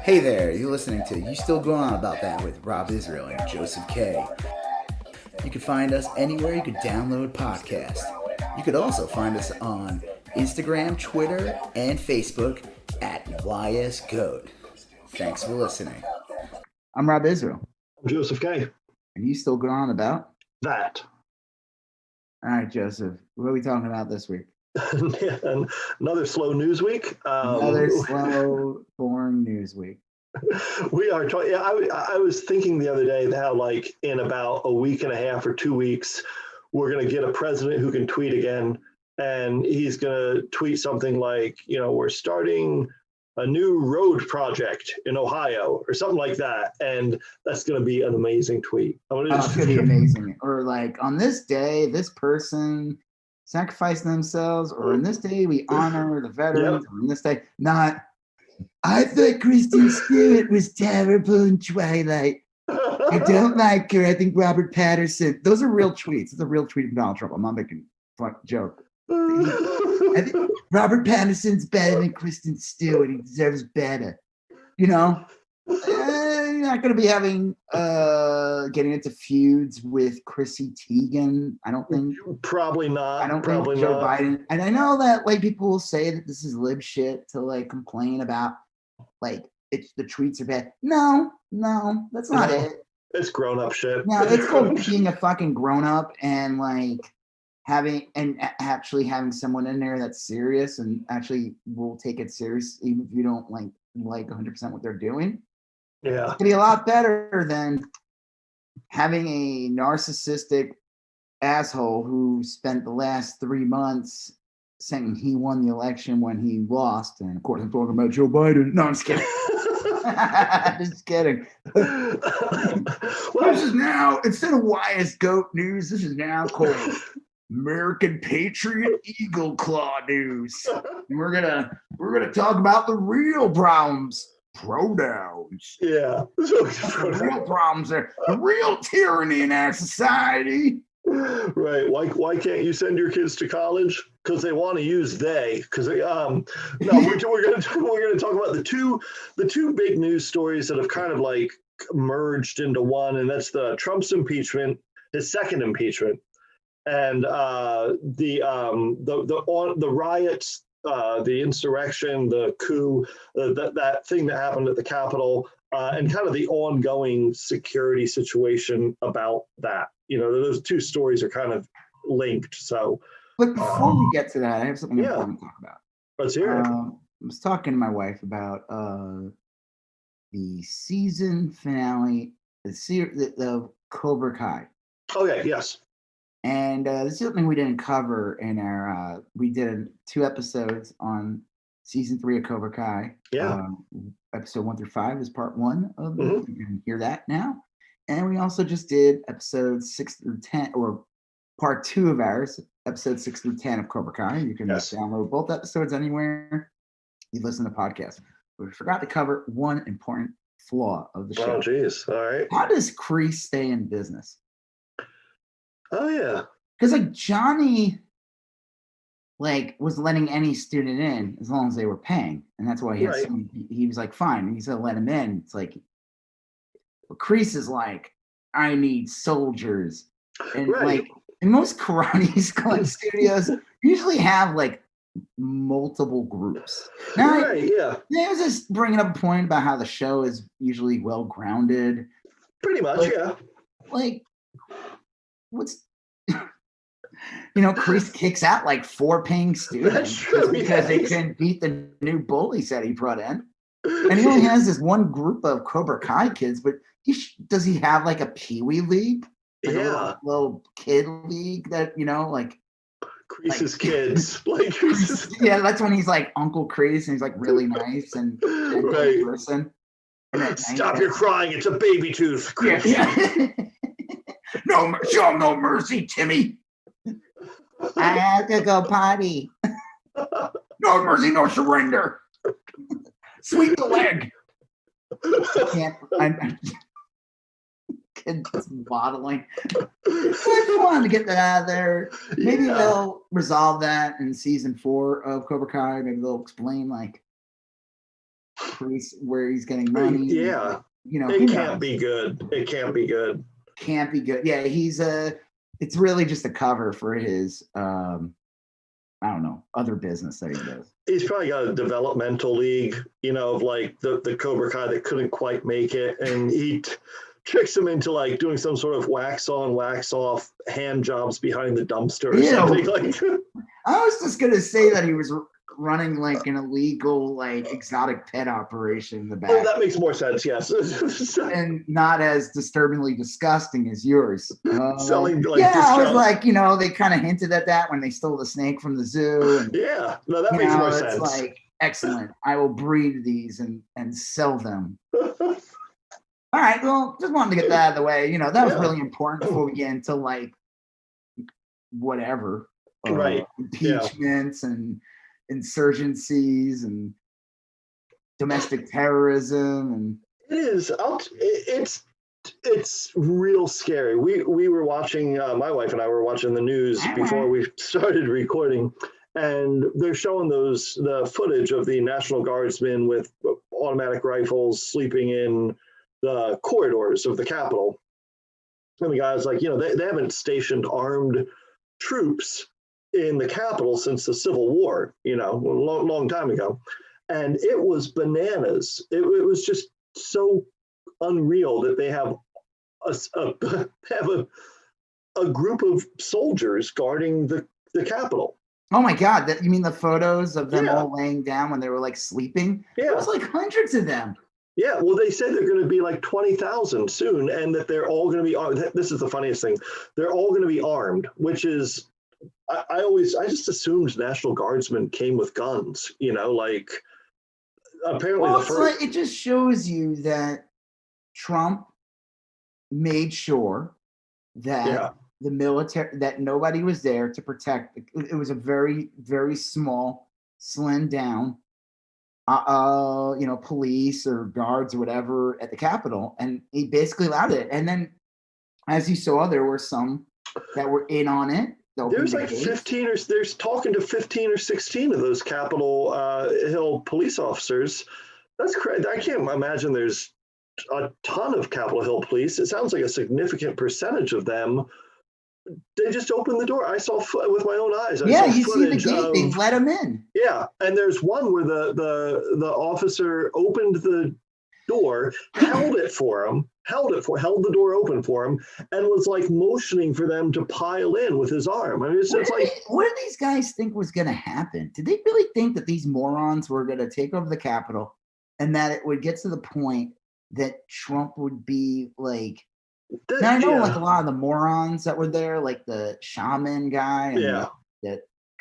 Hey there, you're listening to You Still Going On About That with Rob Israel and Joseph K. You can find us anywhere you could download podcasts. You could also find us on Instagram, Twitter, and Facebook at YSGOAT. Thanks for listening. I'm Rob Israel. I'm Joseph K. And you still going on about that? All right, Joseph, what are we talking about this week? And another slow news week. Another slow, boring news week. We are talking. Yeah, I was thinking the other day how, like, in about a week and a half or 2 weeks, we're going to get a president who can tweet again, and he's going to tweet something like, we're starting a new road project in Ohio or something like that, and that's going to be an amazing tweet. It's going to be amazing. Or like, on this day, this person sacrificing themselves, or in this day we honor the veterans. Yep. Or in this day, not. I thought Kristen Stewart was terrible in Twilight. I don't like her. I think Robert Pattinson. Those are real tweets. It's a real tweet from Donald Trump. I'm not making a joke. I think Robert Pattinson's better than Kristen Stewart. He deserves better. You're not going to be having getting into feuds with Chrissy Teigen. I don't think. Probably not. I don't think Joe Biden. And I know that people will say that this is lib shit to complain about it's the tweets are bad. No, that's not it. It's grown up shit. No, it's called being a fucking grown up and actually having someone in there that's serious and actually will take it serious even if you don't like 100% what they're doing. Yeah. It's gonna be a lot better than having a narcissistic asshole who spent the last 3 months saying he won the election when he lost. And of course, I'm talking about Joe Biden. No, I'm just kidding. Just kidding. This is now, instead of YSGOAT news, this is now called American Patriot Eagle Claw News. And we're gonna talk about the real problems. Pronouns. Yeah. The real problems are the real tyranny in our society. Right. Why can't you send your kids to college? Because they want to use they. Because we're going to talk about the two big news stories that have kind of merged into one, and that's the Trump's impeachment, his second impeachment, and the riots. The insurrection, the coup, that thing that happened at the Capitol, and kind of the ongoing security situation about that. Those two stories are kind of linked. So, but before we get to that, I have something important to talk about. Let's hear it. I was talking to my wife about the season finale, the Cobra Kai. Okay, yes. And this is something we didn't cover in our. We did 2 episodes on season 3 of Cobra Kai. Yeah. Episode 1 through 5 is part 1 of it. You can hear that now. And we also just did episodes 6 through 10, or part 2 of ours, episodes 6 through 10 of Cobra Kai. You can download both episodes anywhere you listen to podcasts. We forgot to cover one important flaw of the show. Oh, geez. All right. How does Kreese stay in business? Oh, yeah. Because Johnny was letting any student in as long as they were paying. And that's why he was fine. He's going to let him in. It's Kreese is I need soldiers. And in most karate studios usually have multiple groups. Now, yeah. I was just bringing up a point about how the show is usually well grounded. Pretty much, yeah. What's Kreese kicks out 4 paying students because they couldn't beat the new bullies that he brought in, and he only has this one group of Cobra Kai kids. But does he have a Pee-wee league, a little kid league that Kreese's kids, yeah, that's when he's Uncle Kreese and he's really nice and right person. Stop your crying! It's a baby tooth. Yeah. No, show no mercy, Timmy. I have to go potty. No mercy, no surrender. Sweep the leg. I'm just waddling. I just wanted to get that out of there. Maybe they'll resolve that in season 4 of Cobra Kai. Maybe they'll explain place where he's getting money. Yeah. You know, it can't be good. It can't be good. Can't be good. Yeah, it's really just a cover for his I don't know, other business that he does. He's probably got a developmental league, you know, of like the Cobra Kai that couldn't quite make it, and he tricks him into like doing some sort of wax on, wax off hand jobs behind the dumpster or something like. I was just gonna say that he was running like an illegal, like exotic pet operation in the back. Oh, that makes more sense. Yes, and not as disturbingly disgusting as yours. Selling like I was like, you know, they kind of hinted at that when they stole the snake from the zoo. And, yeah, no, that makes more sense. It's like excellent. I will breed these and sell them. All right, well, just wanted to get that out of the way. You know, that was really important before we get into like whatever, impeachments and insurgencies and domestic terrorism. And it is. It's real scary. We were watching. My wife and I were watching the news before we started recording, and they're showing the footage of the National Guardsmen with automatic rifles sleeping in the corridors of the Capitol. And the guy's like, you know, they haven't stationed armed troops in the Capitol since the Civil War, you know, a long time ago. And it was bananas. It was just so unreal that they have a group of soldiers guarding the Capitol. Oh my God! You mean the photos of them all laying down when they were like sleeping? Yeah, there was like hundreds of them. Yeah, well, they said they're going to be like 20,000 soon, and that they're all going to be armed. This is the funniest thing. They're all going to be armed, which is, I just assumed National Guardsmen came with guns, you know, like apparently it just shows you that Trump made sure that the military, that nobody was there to protect. It was a very, very small, slimmed down you know, police or guards or whatever at the Capitol, and he basically allowed it. And then, as you saw, there were some that were in on it. There's like 15 or there's talking to 15 or 16 of those Capitol Hill police officers. That's crazy. I can't imagine there's a ton of Capitol Hill police. It sounds like a significant percentage of them. They just opened the door. I saw with my own eyes. You see the gate. They let them in. Yeah, and there's one where the officer opened the door, held the door open for him, and was like motioning for them to pile in with his arm. I mean, it's like, what did these guys think was going to happen? Did they really think that these morons were going to take over the Capitol, and that it would get to the point that Trump would be like? Now, I know like a lot of the morons that were there, like the shaman guy.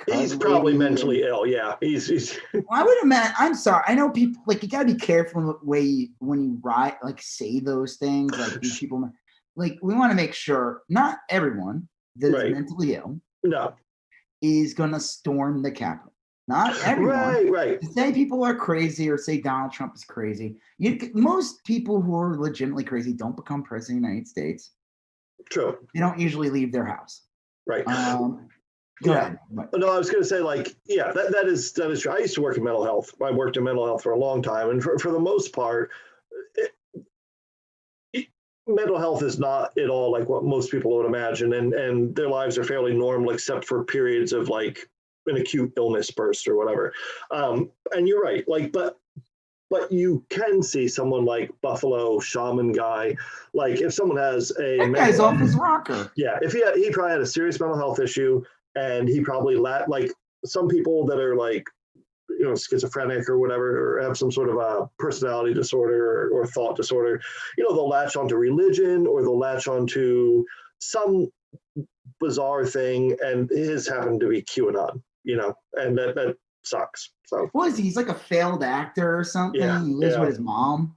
And he's probably mentally ill. Yeah, he's. Well, I would imagine. I'm sorry. I know people like you got to be careful when you write like say those things. Like these people, like we want to make sure not everyone that is mentally ill is going to storm the Capitol. Not everyone. Right. To say people are crazy or say Donald Trump is crazy. Most people who are legitimately crazy don't become president of the United States. True. They don't usually leave their house. Right. Go ahead. No, I was going to say, like, yeah, that is true. I used to work in mental health. I worked in mental health for a long time, and for the most part, mental health is not at all like what most people would imagine, and their lives are fairly normal except for periods of like an acute illness burst or whatever. And you're right, like, but you can see someone like Buffalo Shaman guy, like if someone has that guy's off his rocker. Yeah, if he probably had a serious mental health issue, and he probably like some people that are like, you know, schizophrenic or whatever, or have some sort of a personality disorder or thought disorder, you know, they'll latch onto religion or they'll latch onto some bizarre thing, and his happened to be QAnon, you know, and that sucks. So what is he? He's like a failed actor or something. Yeah, he lives with his mom.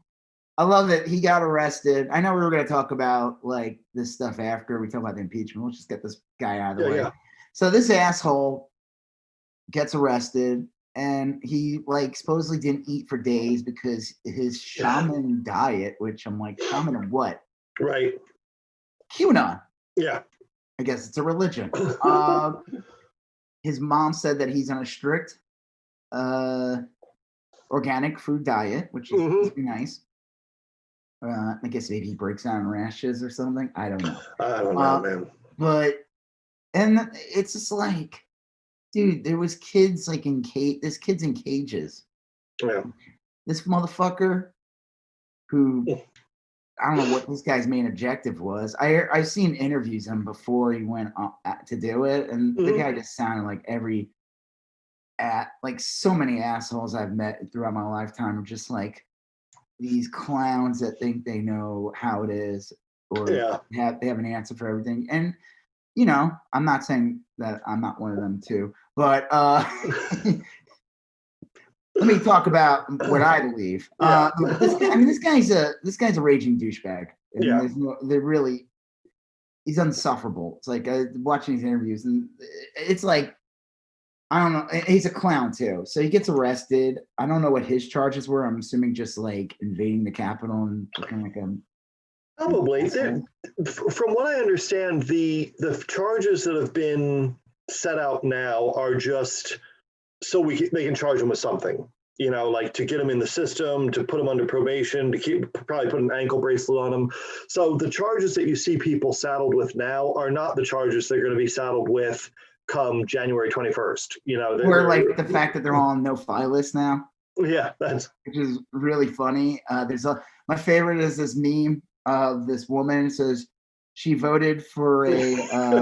I love that he got arrested. I know we were going to talk about like this stuff after we talk about the impeachment. Let's just get this guy out of the way. Yeah. So this asshole gets arrested, and he like supposedly didn't eat for days because his shaman diet, which I'm like, shaman of what? Right. QAnon. Yeah. I guess it's a religion. His mom said that he's on a strict organic food diet, which is must be nice. I guess maybe he breaks out in rashes or something. I don't know. I don't know, man. But and it's just like, dude, there was kids like in there's kids in cages. Yeah. This motherfucker who I don't know what this guy's main objective was. I've seen interviews of him before he went to do it, and the guy just sounded like like so many assholes I've met throughout my lifetime are just like these clowns that think they know how it is or they have an answer for everything. And you know, I'm not saying that I'm not one of them too, but let me talk about what I believe. This guy's a raging douchebag. I mean, he's insufferable. It's like watching these interviews, and it's like, I don't know. He's a clown too. So he gets arrested. I don't know what his charges were. I'm assuming just like invading the Capitol and looking like a. Probably. From what I understand, the charges that have been set out now are just so they can charge him with something, you know, like to get him in the system, to put him under probation, to probably put an ankle bracelet on him. So the charges that you see people saddled with now are not the charges they're going to be saddled with come January 21st. You know, or like the fact that they're all on no-fly list now. Yeah, which is really funny. My favorite is this meme of this woman says she voted for a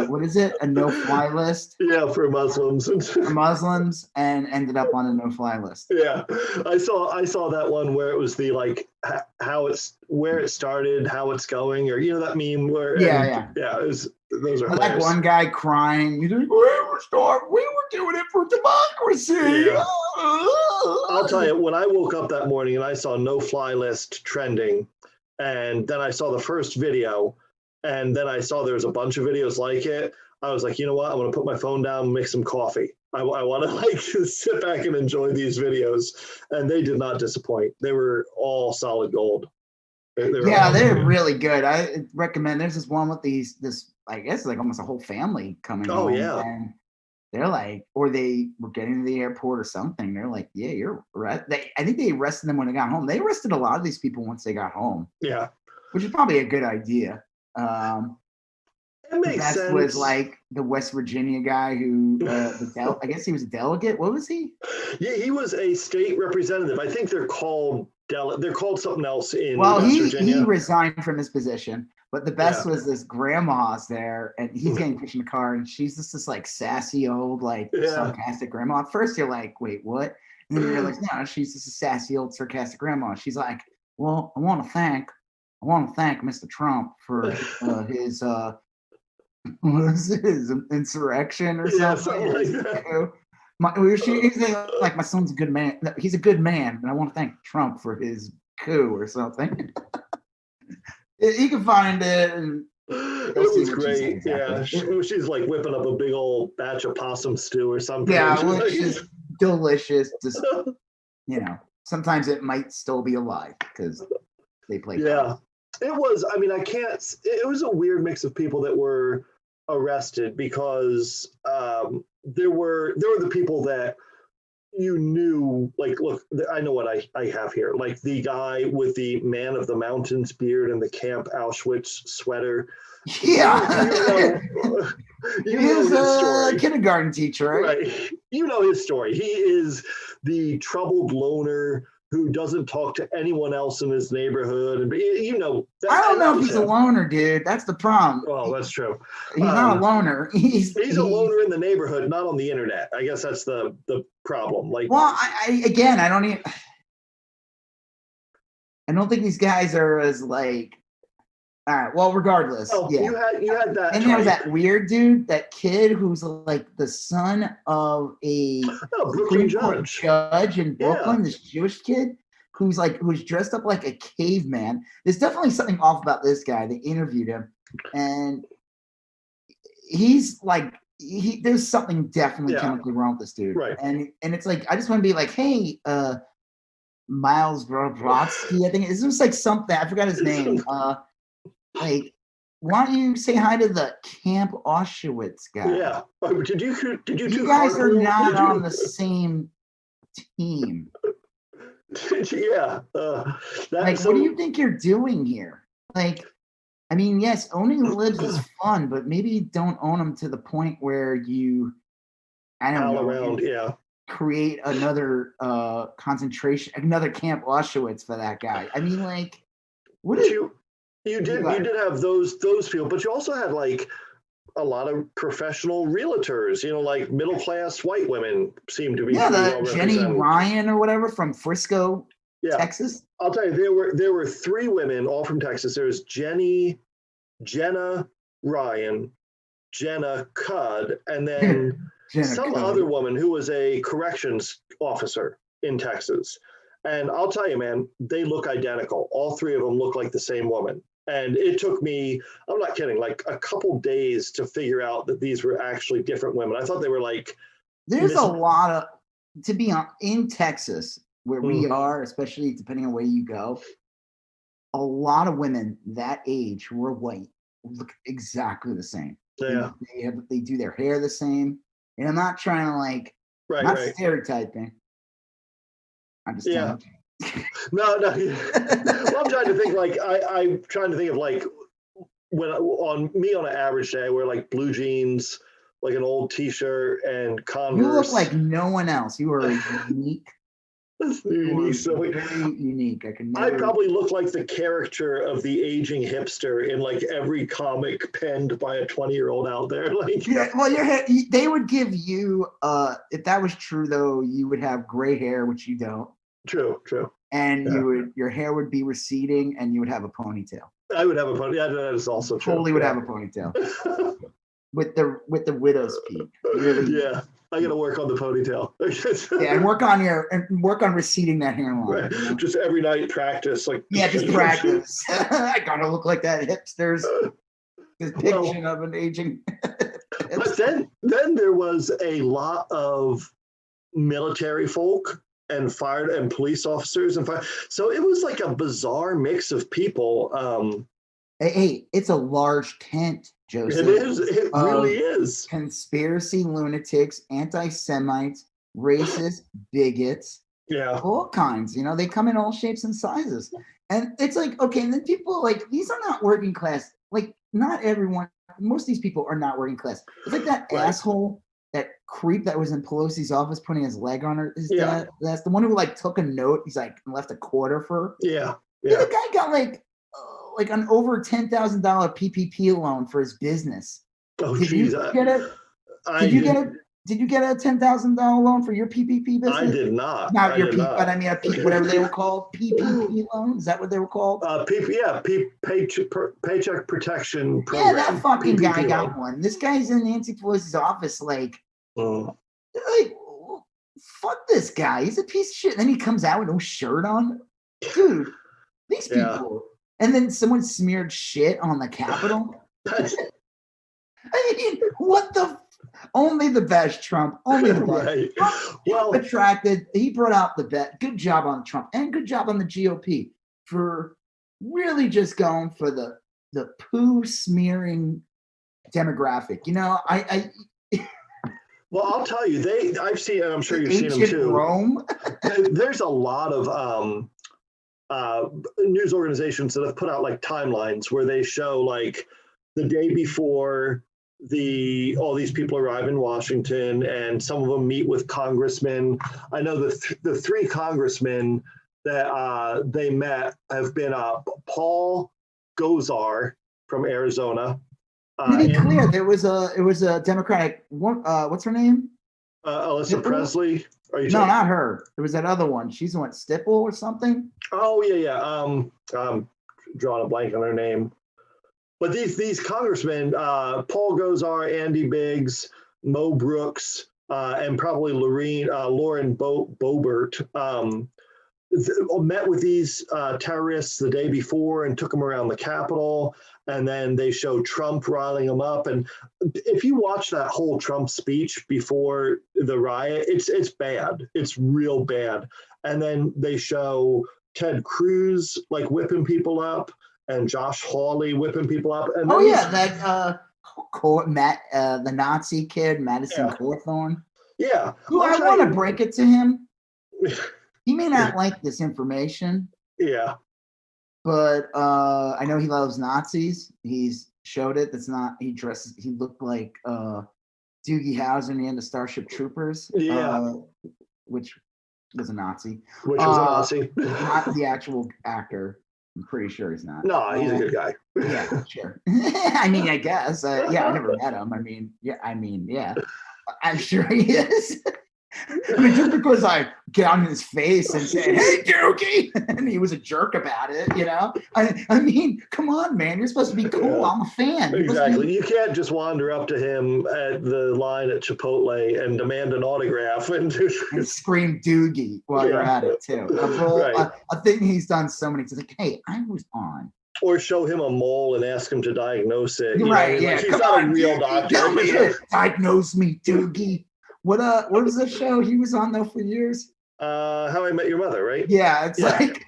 what is it? A no-fly list? Yeah, for Muslims. For Muslims, and ended up on a no-fly list. Yeah, I saw that one where it was the like where it started, how it's going, or you know that meme where those are like one guy crying. He's like, we were doing it for democracy. Yeah. I'll tell you, when I woke up that morning and I saw no-fly list trending, and then I saw the first video. And then I saw there was a bunch of videos like it. I was like, you know what? I'm going to put my phone down and make some coffee. I want to like sit back and enjoy these videos. And they did not disappoint. They were all solid gold. They're really good. I recommend. There's this one with this I guess like almost a whole family coming home. Yeah. And they're like, or they were getting to the airport or something. They're like, yeah, you're right. I think they arrested them when they got home. They arrested a lot of these people once they got home. Yeah. Which is probably a good idea. It makes sense. Was like the West Virginia guy who I guess he was a delegate. What was he? Yeah, he was a state representative. I think they're called something else in West Virginia. He resigned from his position, but the best was this grandma's there, and he's getting pushed in the car, and she's just this like sassy old like sarcastic grandma. At first you're like, wait, what? And then you realize no, she's just a sassy old sarcastic grandma. She's like, well, I want to thank Mr. Trump for his what is his insurrection or something like that. He's like, my son's a good man. He's a good man, and I want to thank Trump for his coup or something. You can find it. And it was great. Exactly. She's like whipping up a big old batch of possum stew or something. Yeah, which is delicious. Just sometimes it might still be alive because they play. Yeah. It was, I mean, it was a weird mix of people that were arrested because there were the people that you knew, like, look, I know what I have here. Like the guy with the Man of the Mountains beard and the Camp Auschwitz sweater. Yeah. You know his story. A kindergarten teacher, right? You know his story. He is the troubled loner who doesn't talk to anyone else in his neighborhood. And you know, I don't know if he's a loner, dude. That's the problem. Well, that's true. He's not a loner. He's a loner in the neighborhood, not on the internet. I guess that's the problem. Like, well, I don't think these guys are as like. All right. Well, regardless, you had that. And there was that weird dude, that kid who's like the son of a Brooklyn judge in Brooklyn. This Jewish kid who's dressed up like a caveman. There's definitely something off about this guy. They interviewed him, and he's like, there's something definitely chemically wrong with this dude. Right. And it's like, I just want to be like, hey, Miles Brodsky, I think it's just like something. I forgot his name. Like, why don't you say hi to the Camp Auschwitz guy? Yeah. Did you? You guys are not on the same team. Yeah. Like, what do you think you're doing here? Like, I mean, yes, owning libs is fun, but maybe don't own them to the point where you, I don't know, around, yeah. create another concentration, another Camp Auschwitz for that guy. I mean, like, what But is you did have those people, but you also had like a lot of professional realtors, like middle class white women seem to be pretty well Jenny represented. Ryan or whatever from Frisco, Texas. I'll tell you, there were three women, all from Texas. There was Jenna Ryan, Jenna Cudd, and then some other woman who was a corrections officer in Texas. And I'll tell you, man, they look identical. All three of them look like the same woman. And it took me, I'm not kidding, like a couple days to figure out that these were actually different women. I thought they were like. There's a lot of, to be on, in Texas, where we are, especially depending on where you go, a lot of women that age who are white look exactly the same. Yeah. They do their hair the same. And I'm not trying to like, not stereotyping. I'm just telling you. No. Well, I'm trying to think like I'm trying to think of like when on an average day I wear like blue jeans, like an old T-shirt and Converse. You look like no one else. You are unique. Very unique. I probably look like the character of the aging hipster in like every comic penned by a 20-year-old out there. Like, yeah, well, they would give you if that was true though, you would have gray hair, which you don't. True. And your hair would be receding, and you would have a ponytail. I would have a ponytail. Yeah, that is also true. Totally would have a ponytail with the widow's peak. Really. Yeah, I got to work on the ponytail. And work on receding that hairline. Right. You know? Just every night practice, like. Yeah, just practice. I gotta look like that hipster's depiction of an aging. But then there was a lot of military folk and fire and police officers and fire. So it was like a bizarre mix of people. Hey, it's a large tent, Joseph. It is. It really is. Conspiracy lunatics, anti-Semites, racists, bigots. Yeah. All kinds. They come in all shapes and sizes. And it's like, okay, and then people like, these are not working class. Like, not everyone, most of these people are not working class. It's like that asshole, that creep that was in Pelosi's office putting his leg on his dad. That's the one who like took a note. He's like left a quarter for. Yeah. The guy got like an over $10,000 PPP loan for his business. Oh, jeez. Did you get a $10,000 loan for your PPP business? I did not. Not your PPP, but I mean whatever they were called, PPP loan. Is that what they were called? Paycheck Protection Program. Yeah, that fucking PPP guy got one. This guy's in Nancy Pelosi's office, like, fuck this guy. He's a piece of shit. And then he comes out with no shirt on. Dude, these people. And then someone smeared shit on the Capitol. I mean, what the? Only the best, Trump. Only the best. Right. Trump he brought out the best. Good job on Trump and good job on the GOP for really just going for the poo smearing demographic. Well, I'll tell you, I've seen, and I'm sure you've seen them too. Rome. There's a lot of news organizations that have put out like timelines where they show like the day before all these people arrive in Washington, and some of them meet with congressmen. I know the three congressmen that they met have been Paul Gosar from Arizona. To be clear, it was a Democratic. What's her name? Alyssa Presley. No, not her. It was that other one. She's the one, Stipple or something. Oh yeah. I'm drawing a blank on her name. But these congressmen, Paul Gosar, Andy Biggs, Mo Brooks, and probably Lauren Boebert, met with these terrorists the day before and took them around the Capitol. And then they show Trump riling them up. And if you watch that whole Trump speech before the riot, it's bad. It's real bad. And then they show Ted Cruz like whipping people up and Josh Hawley whipping people up. And that the Nazi kid, Madison Cawthorn. Yeah. Who I want to break it to him. he may not like this information, Yeah. but I know he loves Nazis. He's showed it. That's not. He looked like Doogie Howser in the end of Starship Troopers. Yeah. Which was a Nazi. Which was a Nazi. Not the actual actor. I'm pretty sure he's not. No, he's a good guy. Yeah, sure. I mean, I guess. Yeah, I never met him. I mean, yeah. I'm sure he is. I mean, just because I get on his face and say, "Hey, Doogie," and he was a jerk about it, you know. I mean, come on, man. You're supposed to be cool. I'm a fan. Exactly. You can't just wander up to him at the line at Chipotle and demand an autograph and scream Doogie while you're at it too. A thing he's done so many times. Like, hey, I was on. Or show him a mole and ask him to diagnose it. Right? Yeah. Like, he's not a real doctor. Diagnose me, Doogie. What was the show he was on though for years? How I Met Your Mother, right? Yeah, it's like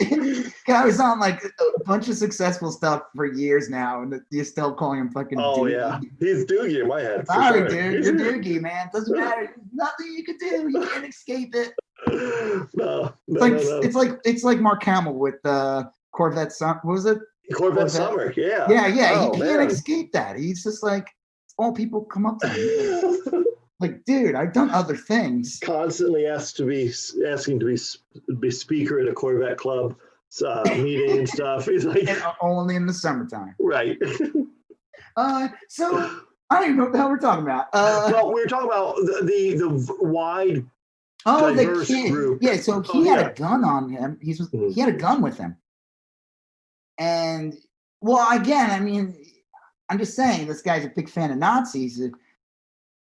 I was on like a bunch of successful stuff for years now, and you're still calling him fucking Doogie. Yeah, he's Doogie in my head. Sorry, dude, you're Doogie, man. Doesn't matter. There's nothing you can do. You can't escape it. No. It's like Mark Hamill with Corvette Summer. What was it? Corvette Summer. Yeah. Yeah. He can't escape that. He's just like all people come up to him. Like, dude, I've done other things. Constantly asking to be speaker at a Corvette club meeting and stuff. He's like, and only in the summertime, right? So I don't even know what the hell we're talking about. Well, we were talking about the wide, diverse group. Yeah, so he had a gun on him. He had a gun with him, and well, again, I mean, I'm just saying, this guy's a big fan of Nazis.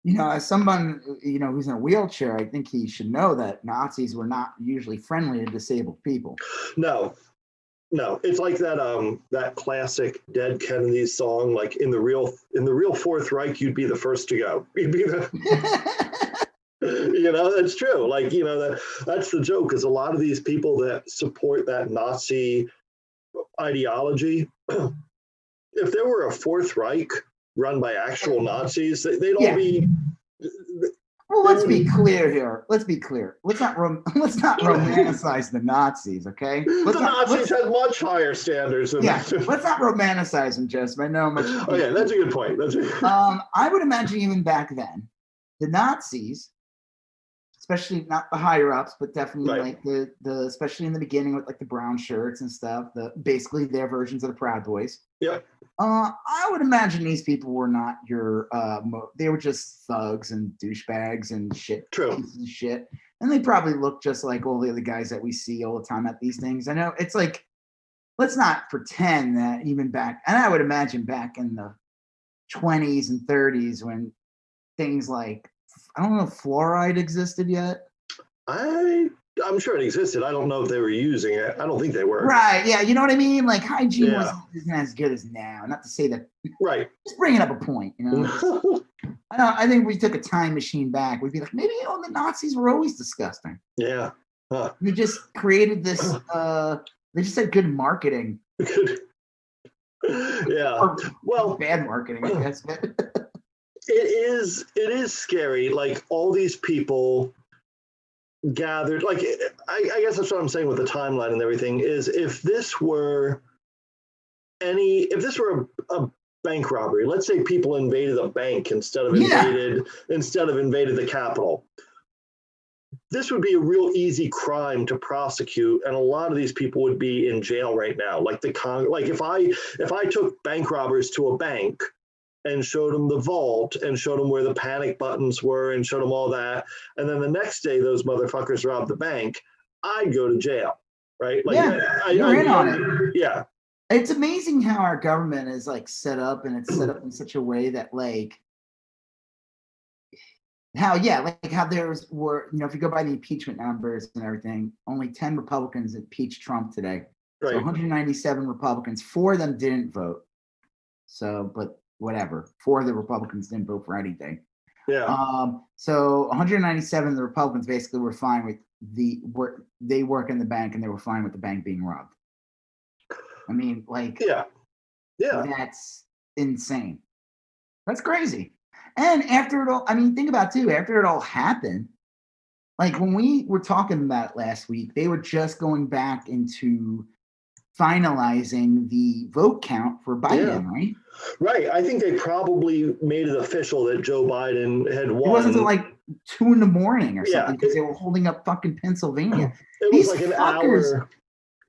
You know, as someone, you know, who's in a wheelchair, I think he should know that Nazis were not usually friendly to disabled people. No. It's like that classic Dead Kennedys song, like in the real Fourth Reich, you'd be the first to go. You'd be the you know, that's true. Like, you know, that's the joke, is a lot of these people that support that Nazi ideology, if there were a Fourth Reich run by actual Nazis, they'd all be. Well, let's be clear here. Let's not romanticize the Nazis, okay? The Nazis had much higher standards than let's not romanticize them, Joseph. I know much. Okay, that's a good point. I would imagine even back then, the Nazis, especially not the higher ups, but definitely like the especially in the beginning with like the brown shirts and stuff, basically their versions of the Proud Boys. Yeah. I would imagine these people were not your they were just thugs and douchebags and shit. True. Pieces of shit. And they probably look just like all the other guys that we see all the time at these things. I know it's like, let's not pretend that even back, and I would imagine back in the 20s and 30s when things like, I don't know if fluoride existed yet. I'm sure it existed. I don't know if they were using it. I don't think they were. Right. Yeah. You know what I mean? Like hygiene wasn't as good as now. Not to say that. Right. Just bringing up a point. You know. I think we took a time machine back. We'd be like, maybe the Nazis were always disgusting. Yeah. Huh. We just created this. They just had good marketing. Good. Yeah. Well, bad marketing, I guess. It is scary. Like all these people gathered, like I guess that's what I'm saying with the timeline and everything, is if this were a bank robbery, let's say people invaded a bank instead of invaded the Capitol, this would be a real easy crime to prosecute, and a lot of these people would be in jail right now. Like if I took bank robbers to a bank and showed them the vault and showed them where the panic buttons were and showed them all that, and then the next day those motherfuckers robbed the bank, I'd go to jail, right? Like, you're in on it. Yeah. It's amazing how our government is like set up, and it's set up in such a way that like how there's were, you know, if you go by the impeachment numbers and everything, only 10 Republicans impeached Trump today. Right. So 197 Republicans, 4 of them didn't vote. So, but whatever, 4 of the Republicans didn't vote for anything. Yeah. So 197 of the Republicans basically were fine with they work in the bank, and they were fine with the bank being robbed. I mean, like, yeah, that's insane. That's crazy. And after it all, I mean, think about it too. After it all happened, like when we were talking about last week, they were just going back into finalizing the vote count for Biden, right? Right. I think they probably made it official that Joe Biden had won. It wasn't until like 2 a.m. or Yeah. something because they were holding up fucking Pennsylvania. It was These like an fuckers, hour.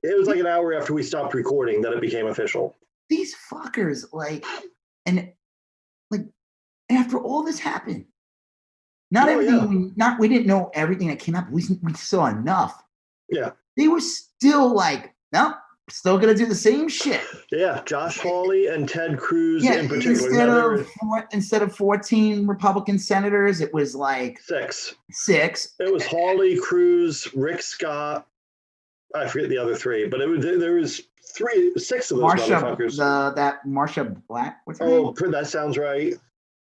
It was like an hour after we stopped recording that it became official. These fuckers, like, and like after all this happened, not everything. We didn't know everything that came up. We saw enough. Yeah. They were still like, nope, still gonna do the same shit. Yeah, Josh Hawley and Ted Cruz in particular. Instead of 14 Republican senators, it was like 6. It was Hawley, Cruz, Rick Scott. I forget the other 3, but there was 6 of those motherfuckers. That Marsha Black. What's her name? That sounds right.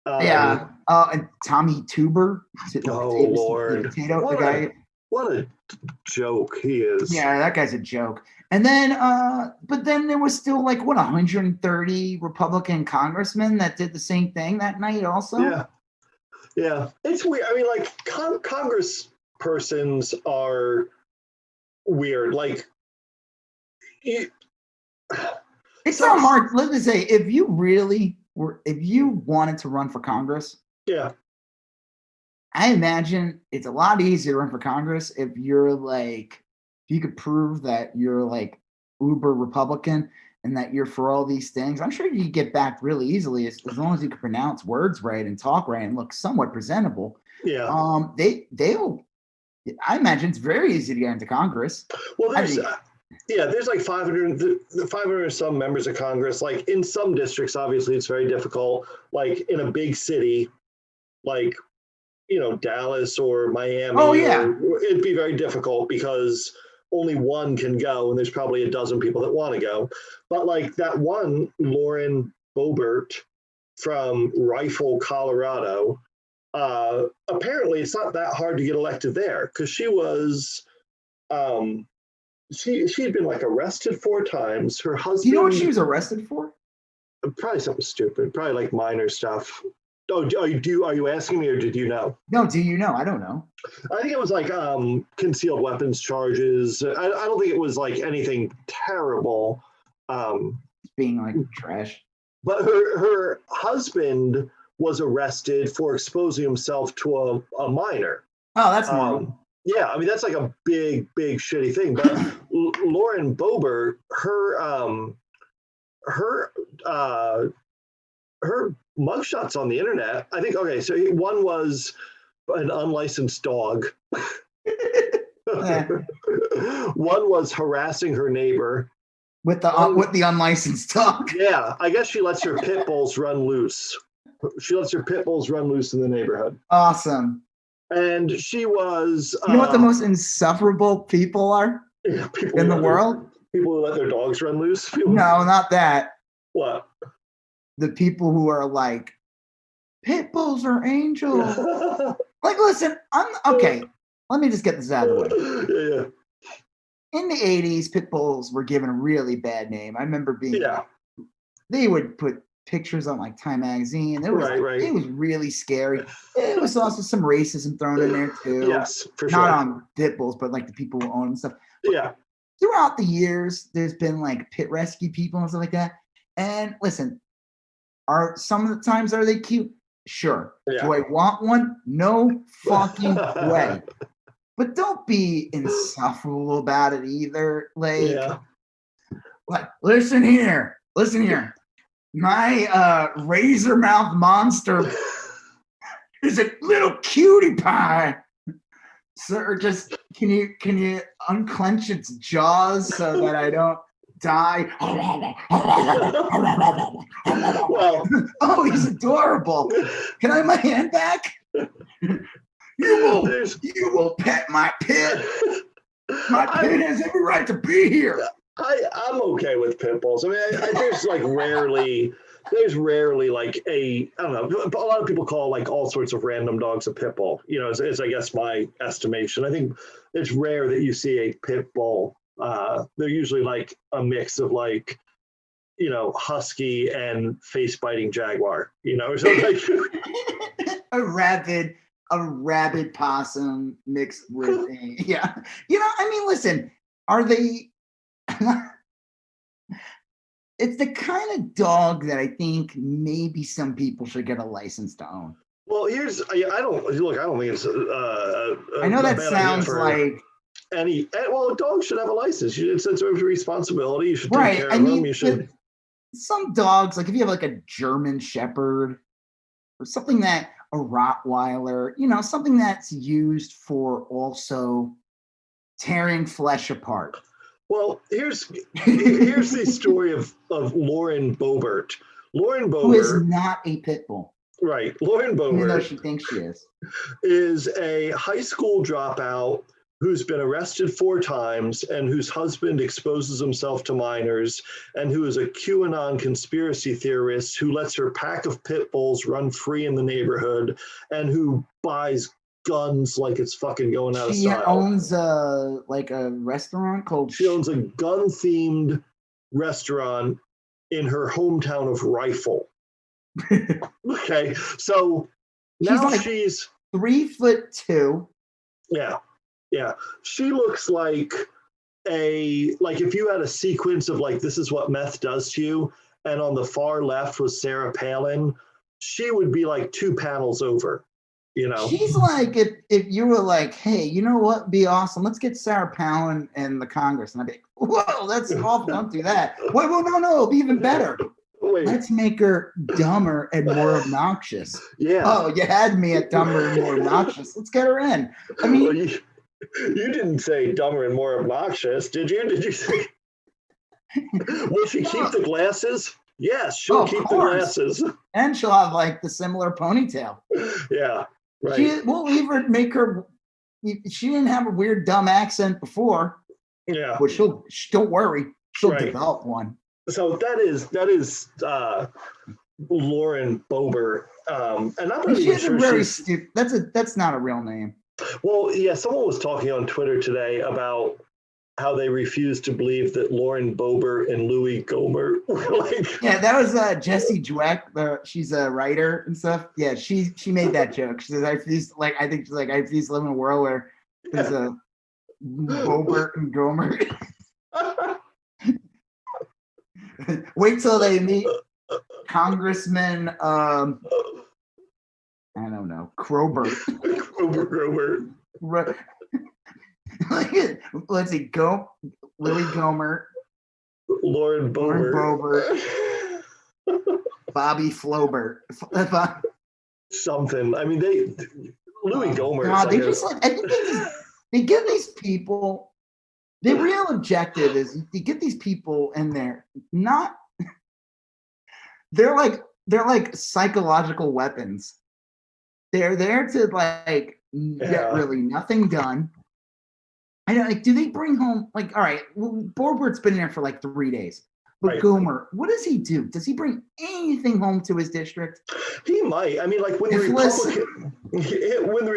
Yeah. And Tommy Tuber. Lord. The guy. What a joke he is. Yeah, that guy's a joke. And then, but then there was still like 130 Republican congressmen that did the same thing that night also. Yeah. It's weird. I mean, like Congress persons are weird. Like, it's not hard. Let me say, if you wanted to run for Congress, I imagine it's a lot easier to run for Congress if you could prove that you're like uber Republican and that you're for all these things. I'm sure you could get back really easily as long as you can pronounce words right and talk right and look somewhat presentable. Yeah. I imagine it's very easy to get into Congress. Well, there's like 500 some members of Congress. Like in some districts, obviously it's very difficult. Like in a big city, like, Dallas or Miami. It'd be very difficult because only one can go, and there's probably a dozen people that want to go. But like that one, Lauren Boebert from Rifle, Colorado, apparently it's not that hard to get elected there because she was, she had been like arrested 4 times. Her husband. Do you know what she was arrested for? Probably something stupid. Probably like minor stuff. Oh, are you asking me, or did you know? No, do you know? I don't know. I think it was like concealed weapons charges. I don't think it was like anything terrible. Being like trash. But her husband was arrested for exposing himself to a minor. Oh, that's normal. Yeah, I mean that's like a big shitty thing. But Lauren Boebert, her mugshots on the internet, I think, okay, so one was an unlicensed dog. One was harassing her neighbor. With the unlicensed dog. Yeah, I guess she lets her pit bulls run loose. She lets her pit bulls run loose in the neighborhood. Awesome. And she was... You know what the most insufferable people are in the world? People who let their dogs run loose? No, not that. What? The people who are like, pit bulls are angels. Like, listen, okay. Let me just get this out of the way. Yeah. In the 80s, pit bulls were given a really bad name. I remember they would put pictures on like Time magazine. It was really scary. It was also some racism thrown in there too. Yes, for sure. Not on pit bulls, but like the people who own them and stuff. Yeah. Throughout the years, there's been like pit rescue people and stuff like that. And listen, some of the times are they cute? Sure. Yeah. Do I want one? No fucking way. But don't be insufferable about it either. Like, listen here. My razor mouth monster is a little cutie pie. Sir, just can you unclench its jaws so that I don't die? Oh, he's adorable. Can I have my hand back? You will pet my pit. My pit has every right to be here. I'm okay with pit bulls. I mean, there's rarely like I don't know. A lot of people call like all sorts of random dogs a pit bull. You know, is I guess my estimation. I think it's rare that you see a pit bull. They're usually like a mix of like, husky and face biting jaguar. So like a rabid a rabid possum mixed with a I mean, listen, are they? It's the kind of dog that I think maybe some people should get a license to own. Well, I don't think it's I know a that bad idea sounds for like well, a dog should have a license. It's a responsibility. You should take right. care I of them. mean, You should. some dogs, like if you have like a German Shepherd or something that a Rottweiler, something that's used for also tearing flesh apart. Well, here's the story of Lauren Boebert. Lauren Boebert, who is not a pit bull, right? Lauren Boebert, even though she thinks she is a high school dropout who's been arrested 4 times and whose husband exposes himself to minors and who is a QAnon conspiracy theorist who lets her pack of pit bulls run free in the neighborhood and who buys guns like it's fucking going out of style. She owns a restaurant called. She owns a gun-themed restaurant in her hometown of Rifle. Okay, so now she's 3'2". Yeah. She looks like if you had a sequence of like, this is what meth does to you, and on the far left was Sarah Palin, she would be like 2 panels over. She's like if you were like, hey, you know what, be awesome, let's get Sarah Palin in the Congress, and I'd be like, whoa, that's awful, don't do that. Wait, well, no, it'll be even better. Wait. Let's make her dumber and more obnoxious. Yeah. Oh, you had me at dumber and more obnoxious. Let's get her in. I mean, well, you didn't say dumber and more obnoxious, did you? Did you say? Will she keep the glasses? Yes, she'll keep the glasses, and she'll have like the similar ponytail. Yeah. Right. We'll even make her. She didn't have a weird, dumb accent before. Yeah. But don't worry, she'll develop one. So that is Lauren Boebert, and I'm not even sure very stupid. That's not a real name. Well, yeah, someone was talking on Twitter today about how they refuse to believe that Lauren Boebert and Louis Gohmert were like. Yeah, that was Jessie Dweck. She's a writer and stuff. Yeah, she made that joke. She says, I refuse to live in a world where there's a Boebert and Gohmert. Wait till they meet Congressman I don't know, Crowbert. Crowbert. Let's see, Louis Gohmert, Lauren Boebert, Bobby Flobert, something. I mean, Louis Gohmert. God, I think they give these people. The real objective is to get these people in there. They're like psychological weapons. They're there to get really nothing done. I don't do they bring home all right? Well, Borbert's been there for 3 days. But right. Gohmert, what does he do? Does he bring anything home to his district? He might. I mean, when the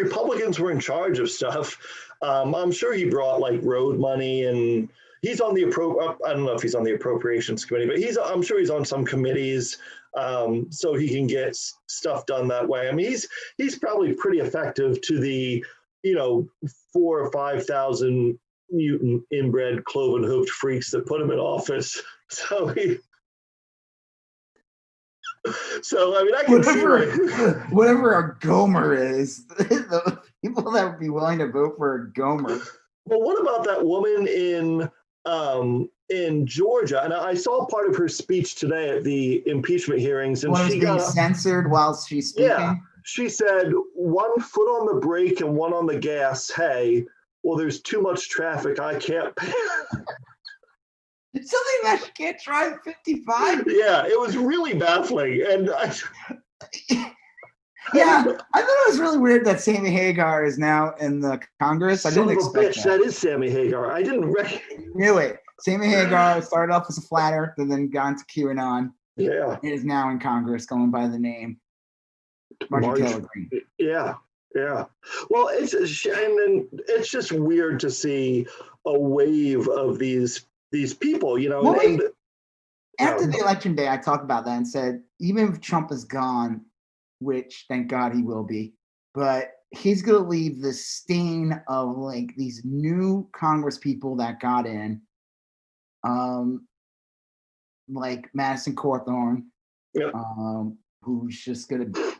Republicans were in charge of stuff, I'm sure he brought road money, and he's on the I don't know if he's on the appropriations committee, but I'm sure he's on some committees, so he can get stuff done that way. I mean, he's probably pretty effective to the 4,000 or 5,000 mutant inbred cloven hoofed freaks that put him in office. So I mean, I can see whatever a Gohmert is, the people that would be willing to vote for a Gohmert. Well, what about that woman in Georgia? And I saw part of her speech today at the impeachment hearings, and she got censored while she's speaking. Yeah, she said 1 foot on the brake and 1 on the gas. Hey, well, there's too much traffic. I can't pay. Something that she can't drive 55. Yeah, it was really baffling, and yeah, I thought it was really weird that Sammy Hagar is now in the Congress. I didn't expect that is Sammy Hagar. I didn't really. Sammy Hagar started off as a flat earth and then got into QAnon. Yeah, and is now in Congress, going by the name Marjorie Taylor Greene. Yeah. Well, it's just weird to see a wave of these people, after the election day, I talked about that and said, even if Trump is gone, which thank God he will be, but he's going to leave the stain of like these new Congress people that got in, like Madison Cawthorn, Yep. who's just going to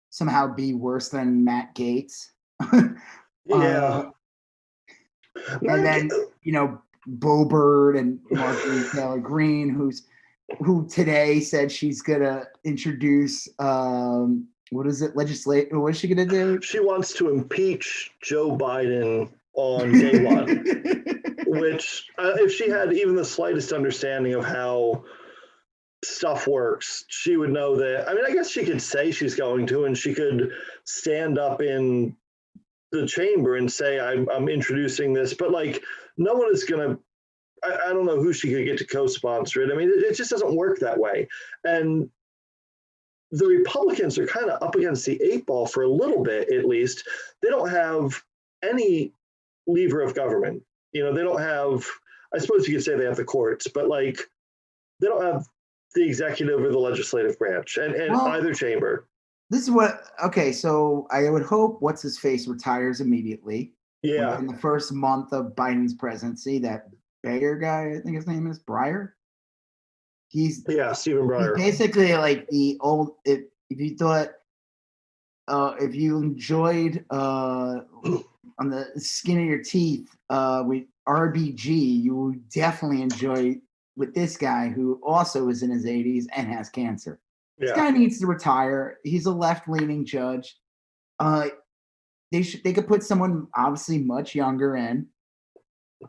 somehow be worse than Matt Gaetz. Yeah. And then, Bo Bird and Marjorie Taylor Greene, who today said she's gonna introduce what is it? Legislate. What is she gonna do? She wants to impeach Joe Biden on day one, which if she had even the slightest understanding of how stuff works, she would know that. I mean, I guess she could say she's going to, and she could stand up in the chamber and say, I'm introducing this, but like no one is going to, I don't know who she could get to co-sponsor it. I mean, it just doesn't work that way. And the Republicans are kind of up against the 8 ball for a little bit, at least. They don't have any lever of government. They don't have, I suppose you could say they have the courts, but like they don't have the executive or the legislative branch and either chamber. This is okay, so I would hope what's-his-face retires immediately. Yeah. In the first month of Biden's presidency, that Bayer guy, I think his name is Breyer. Stephen Breyer. He's basically like the old, if you thought, if you enjoyed on the skin of your teeth with RBG, you will definitely enjoy with this guy who also is in his 80s and has cancer. This guy needs to retire. He's a left-leaning judge. They could put someone obviously much younger in.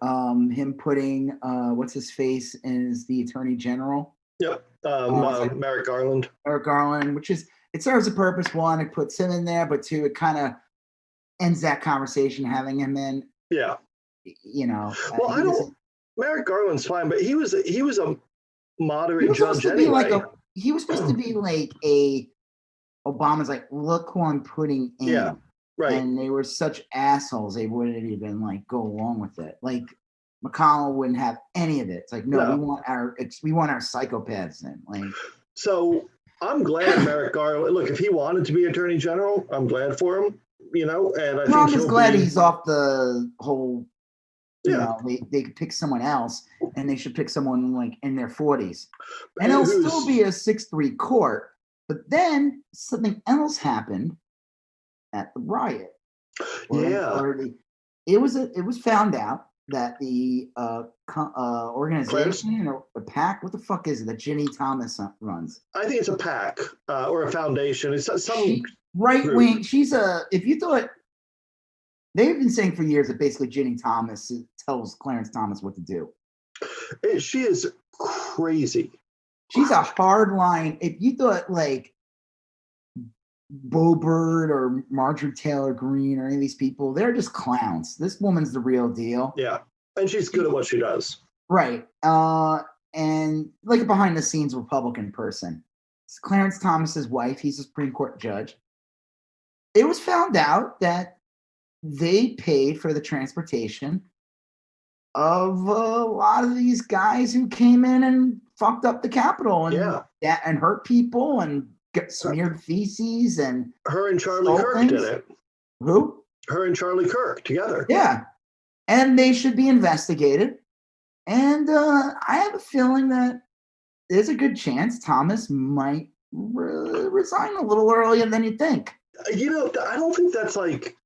Him putting what's his face as the attorney general. Yep. Merrick Garland. Merrick Garland, which is, it serves a purpose. One, it puts him in there, but two, it kind of ends that conversation having him in. Yeah. Well, Merrick Garland's fine, but he was a moderate judge anyway. He was supposed to be like Obama's like, look who I'm putting in. Yeah, right. And they were such assholes, they wouldn't even like go along with it. Like McConnell wouldn't have any of it. It's like, no. we want our psychopaths in. Like, so I'm glad Merrick Garland. Look, if he wanted to be attorney general, I'm glad for him. And I'm just glad he's off the whole. They could pick someone else, and they should pick someone like in their 40s, and it'll still be a 6-3 court. But then something else happened at the riot. It was found out that the organization or a PAC, what the fuck is it that Ginny Thomas runs? I think it's a PAC or a foundation. It's some right wing. If you thought. They've been saying for years that basically Ginny Thomas tells Clarence Thomas what to do. She is crazy. She's a hard line. If you thought like Bo Bird or Marjorie Taylor Greene or any of these people, they're just clowns. This woman's the real deal. Yeah, and she's good at what she does. Right. And like a behind the scenes Republican person. It's Clarence Thomas's wife. He's a Supreme Court judge. It was found out that they paid for the transportation of a lot of these guys who came in and fucked up the Capitol and hurt people and smeared feces and her and Charlie Kirk did it. Who? Her and Charlie Kirk together. Yeah, and they should be investigated. And I have a feeling that there's a good chance Thomas might resign a little earlier than you think. I don't think that's like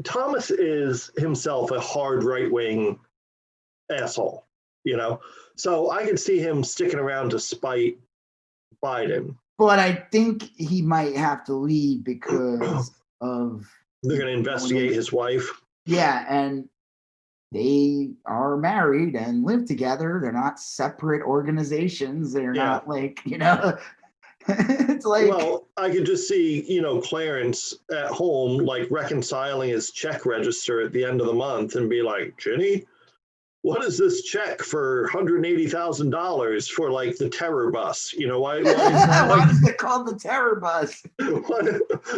Thomas is himself a hard right-wing asshole, so I could see him sticking around to spite Biden. But I think he might have to leave because of they're going to investigate his wife. Yeah, and they are married and live together. They're not separate organizations. They're not like, it's like, well, I could just see, Clarence at home, like reconciling his check register at the end of the month and be like, Ginny, what is this check for $180,000 for like the terror bus? Why is that? Why is it called the terror bus?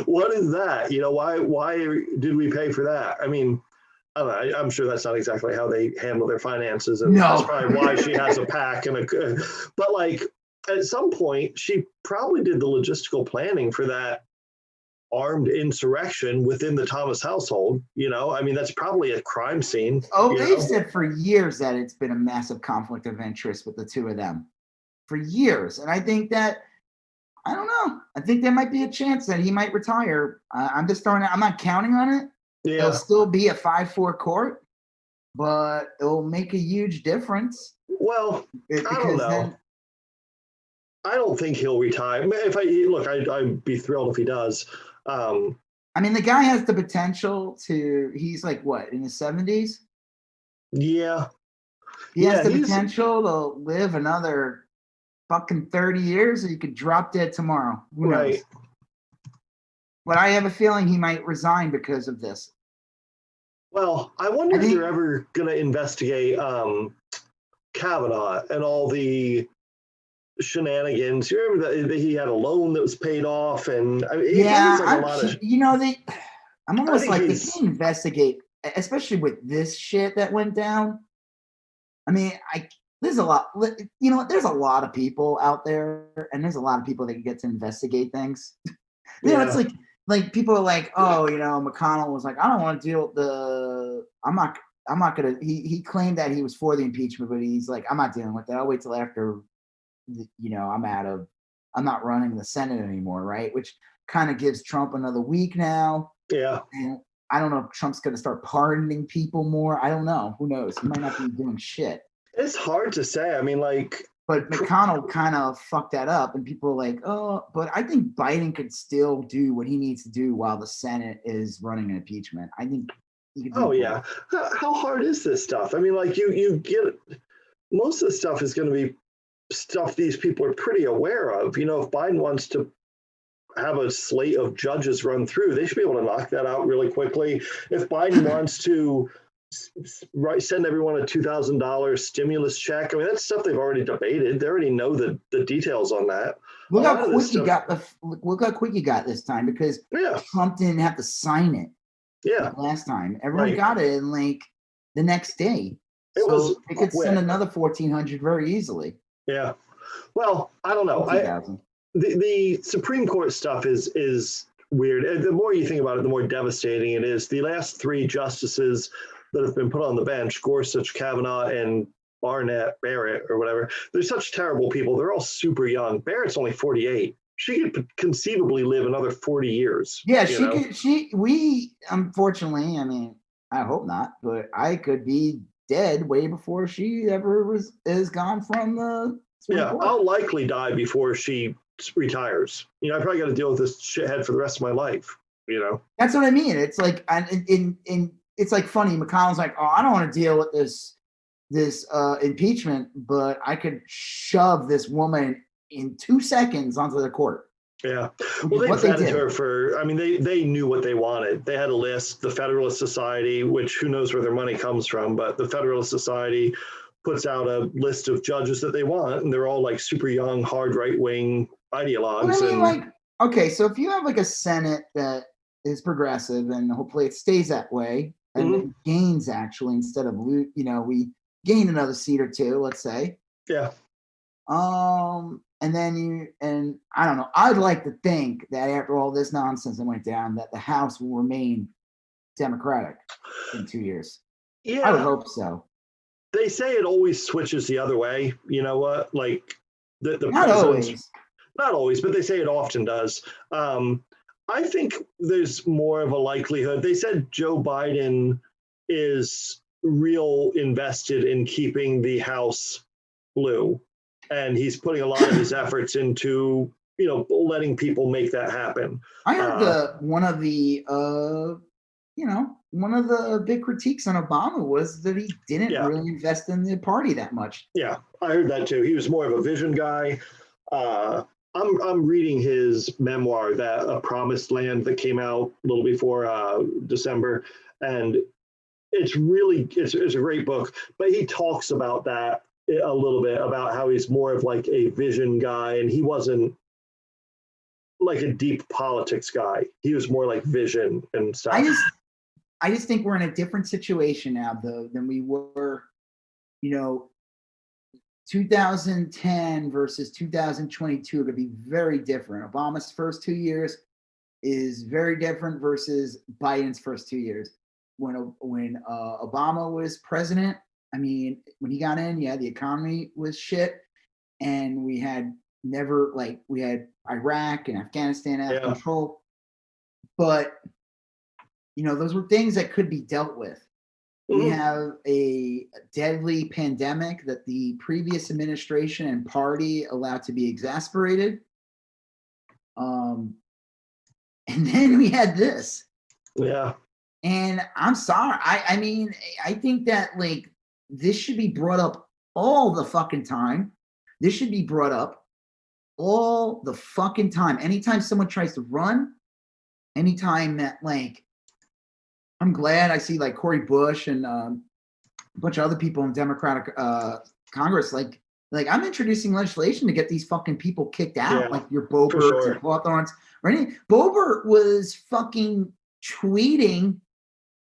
What is that? Why did we pay for that? I mean, I don't know, I'm sure that's not exactly how they handle their finances, and that's probably why she has a PAC but like, at some point, she probably did the logistical planning for that armed insurrection within the Thomas household. I mean, that's probably a crime scene. Oh, they've said for years that it's been a massive conflict of interest with the two of them for years. And I think that, I don't know. I think there might be a chance that he might retire. I'm just throwing it. I'm not counting on it. Yeah. It'll still be a 5-4 court, but it'll make a huge difference. Well, I don't know. I don't think he'll retire. I'd be thrilled if he does. I mean, the guy has the potential to. He's like what, in his 70s? Yeah. He has the potential to live another fucking 30 years, or you could drop dead tomorrow. Who knows? But I have a feeling he might resign because of this. Well, I wonder if they're ever going to investigate Kavanaugh and all the shenanigans. You remember that he had a loan that was paid off, and I'm almost like they can investigate, especially with this shit that went down. I mean, there's a lot. There's a lot of people out there, and there's a lot of people that can get to investigate things. It's like people are like, oh, McConnell was like, I don't want to deal with the. I'm not gonna. He claimed that he was for the impeachment, but he's like, I'm not dealing with that. I'll wait till after. I'm not running the Senate anymore, right? Which kind of gives Trump another week now. Yeah. And I don't know if Trump's going to start pardoning people more. I don't know. Who knows? He might not be doing shit. It's hard to say. I mean, but McConnell kind of fucked that up, and people are like, oh, but I think Biden could still do what he needs to do while the Senate is running an impeachment. I think he could do yeah. How hard is this stuff? I mean, you get most of the stuff is going to be stuff these people are pretty aware of. If Biden wants to have a slate of judges run through, they should be able to knock that out really quickly. If Biden wants to send everyone a $2,000 stimulus check, I mean, that's stuff they've already debated. They already know the details on that. Look how quick you got this time, because Trump didn't have to sign it. Yeah. Last time, everyone got it in like the next day. They could send another 1,400 very easily. Yeah. Well, I don't know. The Supreme Court stuff is weird. The more you think about it, the more devastating it is. The last three justices that have been put on the bench, Gorsuch, Kavanaugh, and Barrett, or whatever, they're such terrible people. They're all super young. Barrett's only 48. She could conceivably live another 40 years. Yeah, we, unfortunately, I mean, I hope not, but I could be dead way before she ever is gone from the Supreme Court. I'll likely die before she retires. I probably got to deal with this shithead for the rest of my life. That's what I mean. It's like, it's like funny. McConnell's like, oh, I don't want to deal with this impeachment, but I could shove this woman in 2 seconds onto the court. Yeah. Well, they vetted her for, I mean, they knew what they wanted. They had a list, the Federalist Society, which who knows where their money comes from, but the Federalist Society puts out a list of judges that they want, and they're all like super young, hard right-wing ideologues. Well, I mean, okay, so if you have like a Senate that is progressive, and hopefully it stays that way, and it gains actually, instead of, we gain another seat or two, let's say. Yeah. And then I don't know, I'd like to think that after all this nonsense that went down, that the House will remain Democratic in 2 years. Yeah. I would hope so. They say it always switches the other way. You know what? Like the not always. Not always, but they say it often does. I think there's more of a likelihood. They said Joe Biden is real invested in keeping the House blue. And he's putting a lot of his efforts into, letting people make that happen. I heard one of the big critiques on Obama was that he didn't really invest in the party that much. Yeah, I heard that too. He was more of a vision guy. I'm reading his memoir, that A Promised Land, that came out a little before December, and it's a great book. But he talks about that a little bit, about how he's more of like a vision guy, and he wasn't like a deep politics guy. He was more like vision and stuff. I just think we're in a different situation now, though, than we were, 2010 versus 2022 are going to be very different. Obama's first 2 years, is very different versus Biden's first 2 years. When Obama was president, I mean, when he got in, yeah, the economy was shit, and we had Iraq and Afghanistan out of control, but those were things that could be dealt with. We have a deadly pandemic that the previous administration and party allowed to be exasperated. And then we had this. Yeah. And I'm sorry. I mean, I think that this should be brought up all the fucking time. This should be brought up all the fucking time. Anytime someone tries to run, anytime that I'm glad I see Cory Bush and a bunch of other people in Democratic Congress. I'm introducing legislation to get these fucking people kicked out, like your Boeberts and Hawthorns. Boebert was fucking tweeting.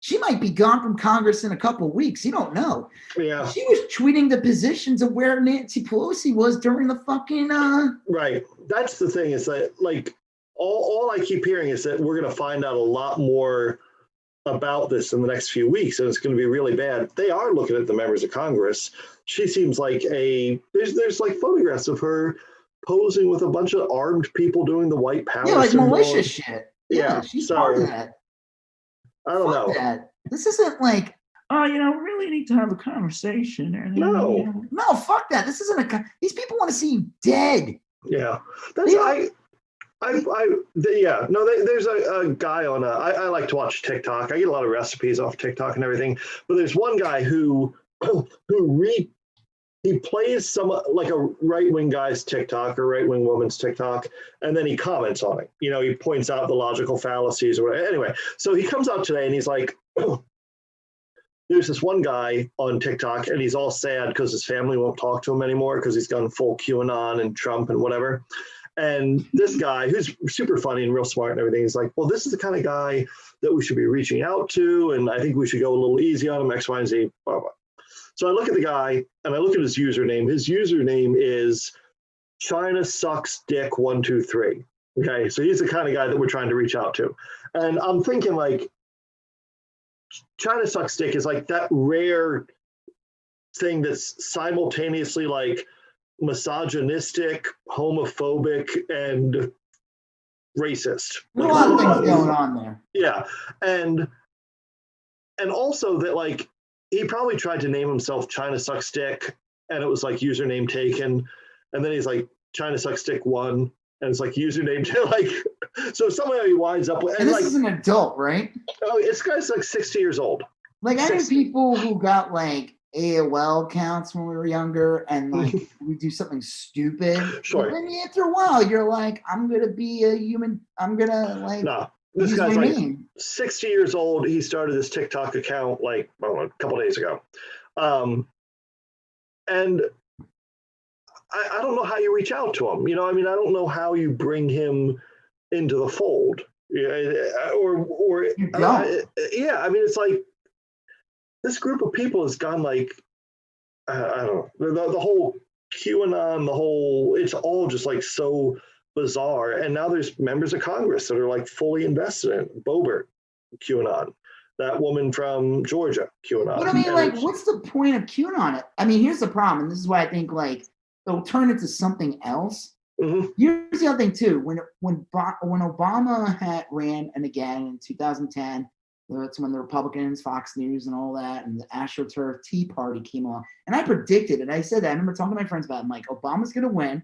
She might be gone from Congress in a couple of weeks. You don't know. Yeah. She was tweeting the positions of where Nancy Pelosi was during the fucking. Right. That's the thing. Is that all I keep hearing is that we're going to find out a lot more about this in the next few weeks, and it's going to be really bad. They are looking at the members of Congress. She seems like there's photographs of her posing with a bunch of armed people doing the white power. Yeah, militia shit. Yeah, she's part of that. I don't know. That. This isn't we really need to have a conversation. No, fuck that. This isn't these people want to see you dead. Yeah, that's there's a guy on I like to watch TikTok. I get a lot of recipes off TikTok and everything, but there's one guy who he plays some a right-wing guy's TikTok or right-wing woman's TikTok, and then he comments on it. He points out the logical fallacies or whatever. Anyway, so he comes out today and he's like, there's this one guy on TikTok and he's all sad because his family won't talk to him anymore because he's gone full QAnon and Trump and whatever. And this guy, who's super funny and real smart and everything, is like, well, this is the kind of guy that we should be reaching out to, and I think we should go a little easy on him, X, Y, and Z, blah, blah. So I look at the guy, and I look at his username. His username is China Sucks Dick 123. Okay, so he's the kind of guy that we're trying to reach out to. And I'm thinking, China Sucks Dick is that rare thing that's simultaneously misogynistic, homophobic, and racist. There's a lot of things going on there. Yeah, and also that he probably tried to name himself China Sucks Dick, and it was username taken, and then he's China Sucks Dick 1, and it's username so somehow he winds up with. And this is an adult, right? Oh, this guy's 60 years old. I knew people who got AOL accounts when we were younger, and we do something stupid. Sure. But then after a while, you're I'm gonna be a human. I'm gonna No, this guy's 60 years old. He started this TikTok account a couple days ago, and I don't know how you reach out to him. I don't know how you bring him into the fold. Or it's this group of people has gone I don't know, the whole QAnon, it's all just so bizarre. And now there's members of Congress that are fully invested in it. Boebert, QAnon. That woman from Georgia, QAnon. But what's the point of QAnon? Here's the problem, and this is why I think they'll turn it to something else. Mm-hmm. Here's the other thing too. When Obama ran, and again in 2010, that's when the Republicans, Fox News, and all that, and the AstroTurf Tea Party came on. And I predicted it. I said that. I remember talking to my friends about it. Obama's going to win,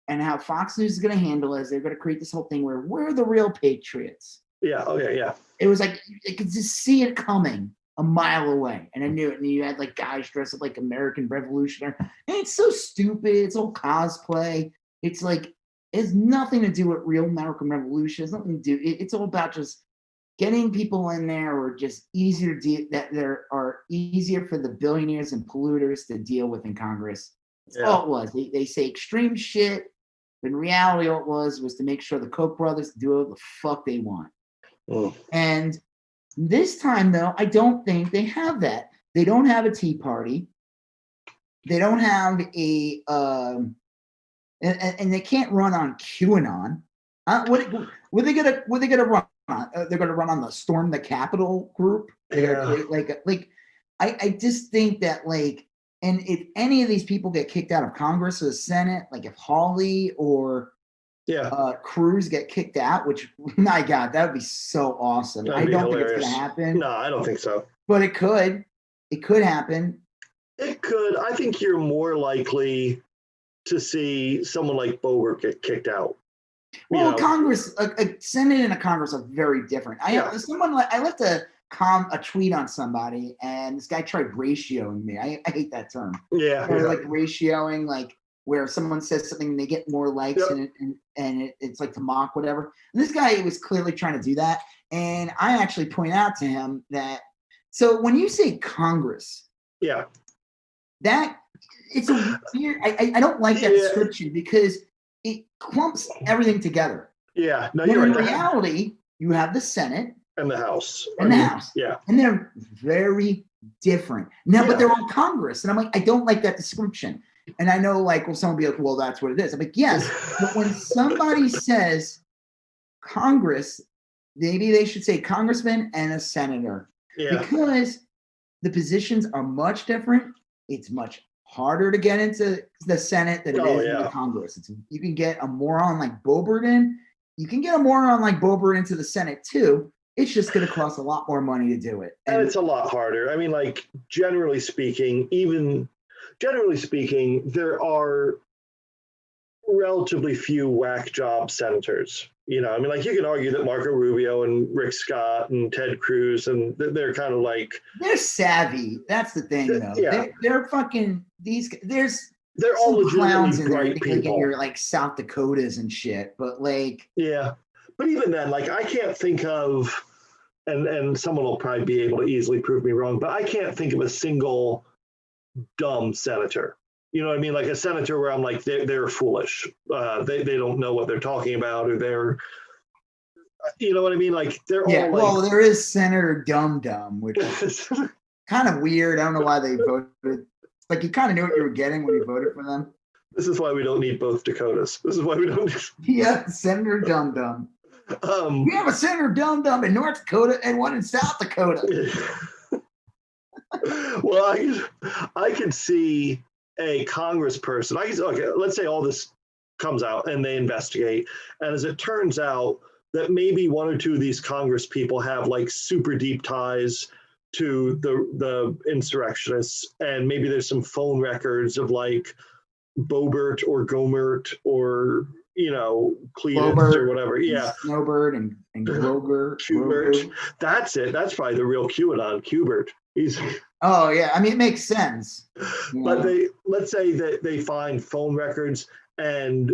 and how Fox News is going to handle it is they're going to create this whole thing where we're the real patriots. Yeah. Okay. Yeah. It was I could just see it coming a mile away, and I knew it. And you had guys dressed up American Revolutionary, and it's so stupid. It's all cosplay. It's it has nothing to do with real American Revolution. It's nothing to do. It's all about just getting people in there who are just easier are easier for the billionaires and polluters to deal with in Congress. That's all it was. They say extreme shit, but in reality, all it was to make sure the Koch brothers do what the fuck they want. Oh. And this time, though, I don't think they have that. They don't have a Tea Party. They don't have and they can't run on QAnon. What Were they gonna run on? They're gonna run on the Storm the Capitol group. They're gonna create like I just think that like, and if any of these people get kicked out of Congress or the Senate, like if Hawley or Cruz get kicked out, which my God, that would be so awesome. I don't think it's gonna happen. No, I don't think so. But it could. It could happen. It could. I think you're more likely to see someone like Boebert get kicked out. Well, Congress, a Senate and a Congress are very different. I left a tweet on somebody, and this guy tried ratioing me. I hate that term. Like ratioing, like where someone says something and they get more likes, and it's like to mock whatever. And this guy was clearly trying to do that. And I actually point out to him that, so when you say Congress, that it's a weird. I don't like that description because it clumps everything together. Yeah, no, you're right. In reality, you have the Senate and the House. And they're very different. Now, but they're all Congress. And I'm like, I don't like that description. And I know, like, well, someone will be like, well, that's what it is. I'm like, yes. But when somebody says Congress, maybe they should say congressman and a senator. Because the positions are much different. It's much harder to get into the Senate than it is into Congress. You can get a moron like Boebert in. You can get a moron like Boebert into the Senate too. It's just going to cost a lot more money to do it. And it's a lot harder. I mean, like, generally speaking, there are relatively few whack job senators. You know, I mean, like, you can argue that Marco Rubio and Rick Scott and Ted Cruz, and they're kind of like, they're savvy. That's the thing, though. They're fucking they're all legitimately bright people. Like in your like South Dakotas and shit, but like but even then, like, I can't think of, and someone will probably be able to easily prove me wrong, but I can't think of a single dumb senator. You know what I mean? Like a senator where I'm like, they're foolish. They don't know what they're talking about, or they're, you know what I mean? Like they're all like, well, there is Senator Dum Dum, which is kind of weird. I don't know why they voted. Like you kind of knew what you were getting when you voted for them. This is why we don't need both Dakotas. This is why we don't need... Senator Dum Dum. We have a Senator Dum Dum in North Dakota and one in South Dakota. Well, I could see a congressperson. Okay, let's say all this comes out and they investigate, and as it turns out that maybe one or two of these Congress people have like super deep ties to the insurrectionists, and maybe there's some phone records of like Boebert or Gohmert or, you know, Cletus or whatever. Snowbird and Groger. Qbert. That's it. That's probably the real QAnon, Qbert. He's... Oh yeah, I mean it makes sense. But let's say that they find phone records and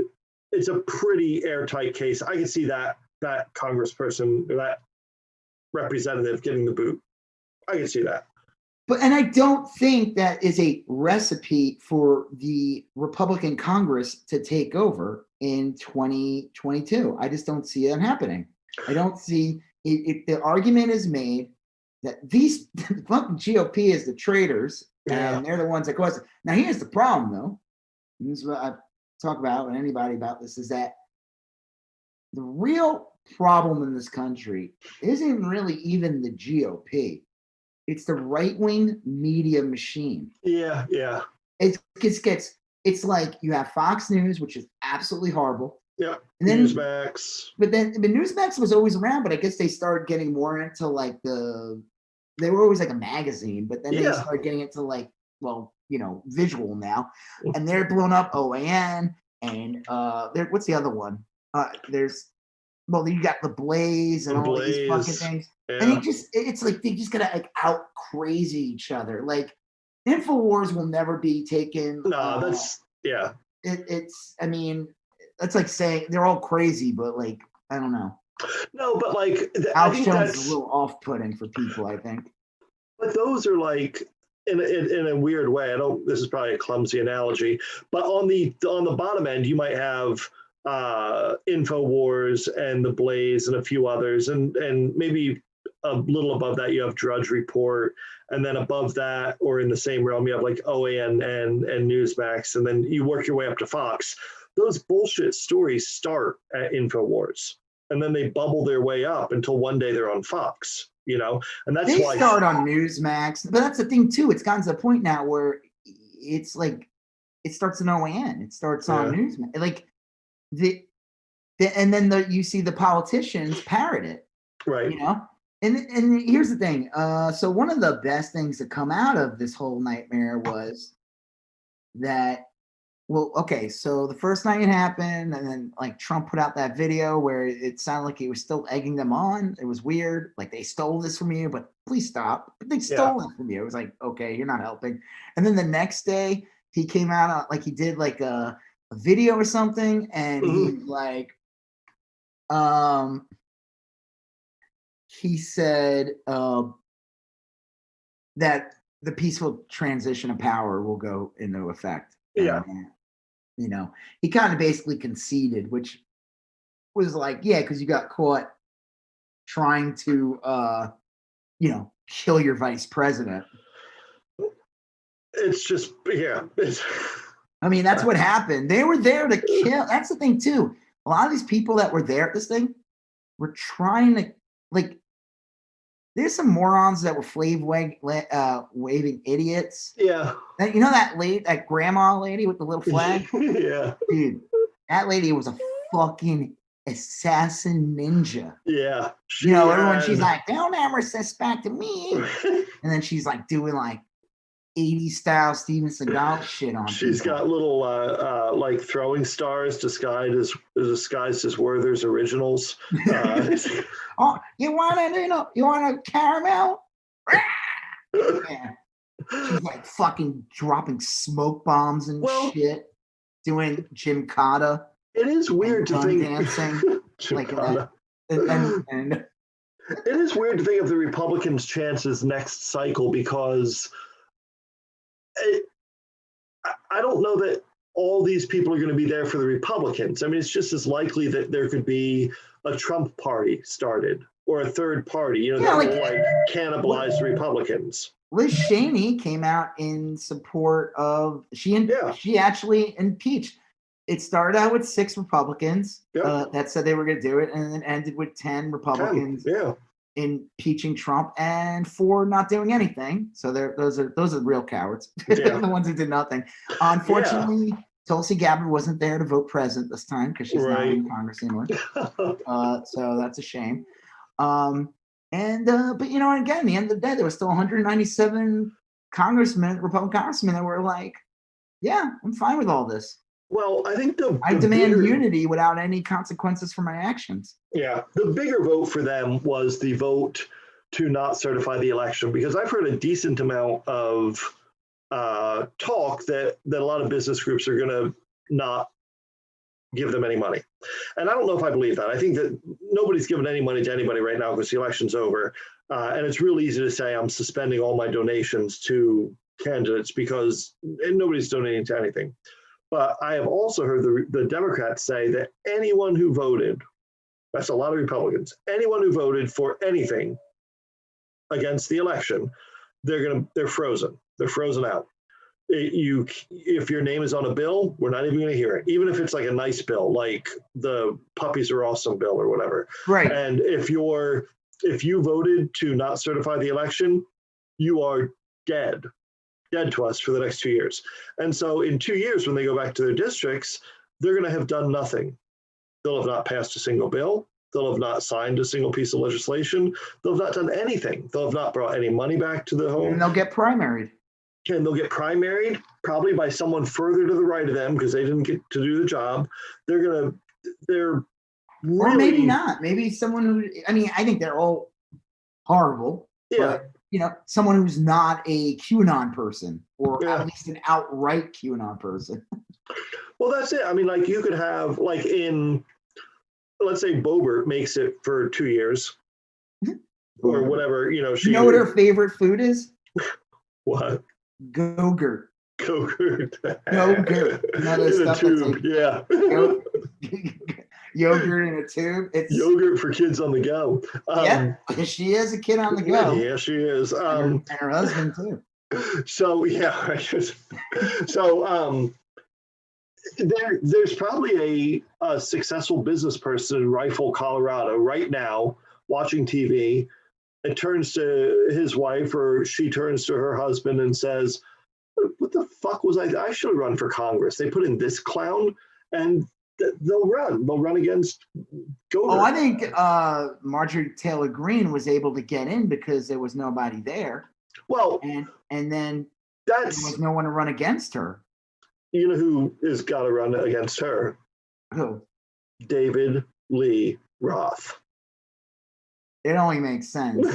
it's a pretty airtight case. I can see that congressperson or that representative getting the boot. I can see that. And I don't think that is a recipe for the Republican Congress to take over in 2022. I just don't see it happening. I don't see if the argument is made that these fucking GOP is the traitors and they're the ones that cause it. Now, here's the problem, though. And this is what I talk about with anybody about this, is that the real problem in this country isn't really even the GOP. It's the right-wing media machine. Yeah. It's like you have Fox News, which is absolutely horrible. Yeah. And then Newsmax. But Newsmax was always around, but I guess they started getting more into like they were always like a magazine, but then they started getting into like, well, you know, visual now. And they're blown up OAN and what's the other one? You got the Blaze and all these fucking things. Yeah. And it's like they just gotta like out crazy each other. Like InfoWars will never be taken. No, I mean, that's like saying they're all crazy, but like I don't know. No, but like Alex Jones is a little off-putting for people, I think. But those are like in a weird way. This is probably a clumsy analogy, but on the bottom end, you might have InfoWars and the Blaze and a few others, and maybe a little above that you have Drudge Report, and then above that, or in the same realm, you have like OAN and Newsmax, and then you work your way up to Fox. Those bullshit stories start at InfoWars, and then they bubble their way up until one day they're on Fox, you know, and that's They why start on Newsmax, but that's the thing too. It's gotten to the point now where it's like it starts in OAN. It starts on Newsmax, like and then you see the politicians parrot it, right? You know, and here's the thing. So one of the best things to come out of this whole nightmare was that. Well, okay, so the first night it happened, and then like Trump put out that video where it sounded like he was still egging them on. It was weird. Like, they stole this from you, but please stop. But they stole it from you. It was like, okay, you're not helping. And then the next day he came out like he did like a video or something, and he like he said that the peaceful transition of power will go into effect. Yeah. You know, he kind of basically conceded, which was like, yeah, because you got caught trying to, you know, kill your vice president. It's just, yeah. I mean, that's what happened. They were there to kill. That's the thing, too. A lot of these people that were there at this thing were trying to, like, there's some morons that were waving idiots. Yeah. You know that grandma lady with the little flag? Yeah. Dude, that lady was a fucking assassin ninja. Yeah. You know, everyone, she's like, don't ever suspect me. And then she's like doing like 80s style Steven Seagal shit on She's people. got little like throwing stars disguised as Werther's originals. Oh, you want a caramel? Yeah. She's like fucking dropping smoke bombs and shit, doing Jim Cotta. It is weird to think dancing like that. And it is weird to think of the Republicans' chances next cycle, because I don't know that all these people are going to be there for the Republicans. I mean, it's just as likely that there could be a Trump party started or a third party, you know, that will like cannibalize the Republicans. Liz Cheney came out in support of she actually impeached. It started out with 6 Republicans that said they were going to do it, and then ended with 10 Republicans impeaching Trump and 4 not doing anything. So those are real cowards. The ones who did nothing. Unfortunately, Tulsi Gabbard wasn't there to vote president this time because she's not in Congress anymore. So that's a shame. But you know, again, at the end of the day, there was still 197 Republican congressmen that were like, yeah, I'm fine with all this. Well, I think I demand unity without any consequences for my actions. Yeah, the bigger vote for them was the vote to not certify the election, because I've heard a decent amount of talk that a lot of business groups are going to not give them any money. And I don't know if I believe that. I think that nobody's giving any money to anybody right now because the election's over. And it's real easy to say I'm suspending all my donations to candidates because nobody's donating to anything. But I have also heard the Democrats say that anyone who voted, that's a lot of Republicans, anyone who voted for anything against the election, they're frozen. They're frozen out. If your name is on a bill, we're not even going to hear it, even if it's like a nice bill, like the Puppies Are Awesome bill or whatever. Right. And if you voted to not certify the election, you are dead to us for the next 2 years. And so in 2 years, when they go back to their districts, they're going to have done nothing. They'll have not passed a single bill. They'll have not signed a single piece of legislation. They'll have not done anything. They'll have not brought any money back to the home. And they'll get primaried. And they'll get primaried probably by someone further to the right of them because they didn't get to do the job. They're really, or maybe not. Maybe someone who, I mean, I think they're all horrible. Yeah. But, you know, someone who's not a QAnon person, or at least an outright QAnon person. Well, that's it. I mean, like, you could have, like, let's say Boebert makes it for 2 years or whatever, you know. You know what her favorite food is? What? Go-gurt. Go-gurt. Go-gurt. You know those in a stuff tube, yogurt in a tube. It's yogurt for kids on the go. She is a kid on the go. Yeah, she is. And her husband too. So yeah, so there's probably a successful business person in Rifle, Colorado right now watching TV and turns to his wife or she turns to her husband and says, what the fuck was I should have run for Congress. They put in this clown and they'll run against Goddard. Oh, I think Marjorie Taylor Greene was able to get in because there was nobody there. Well, and then there was no one to run against her. You know who has got to run against her? Who? David Lee Roth. It only makes sense.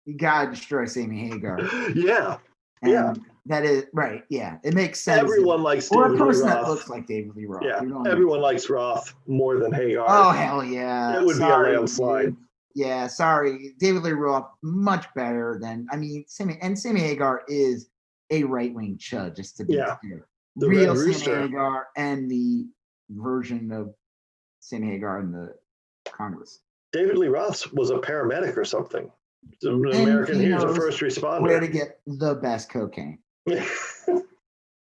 You gotta destroy Sammy Hagar. Yeah. And that is right. Yeah, it makes sense. Everyone likes or David a person Lee that Roth. looks like David Lee Roth. Yeah, everyone likes Roth more than Hagar. Oh hell yeah! It would be a landslide. Dude. Yeah, sorry, David Lee Roth much better than Sammy Hagar is a right wing chud. Just to be clear, the real Sammy Hagar and the version of Sammy Hagar in the Congress. David Lee Roth was a paramedic or something. An American, he was a first responder. Where to get the best cocaine.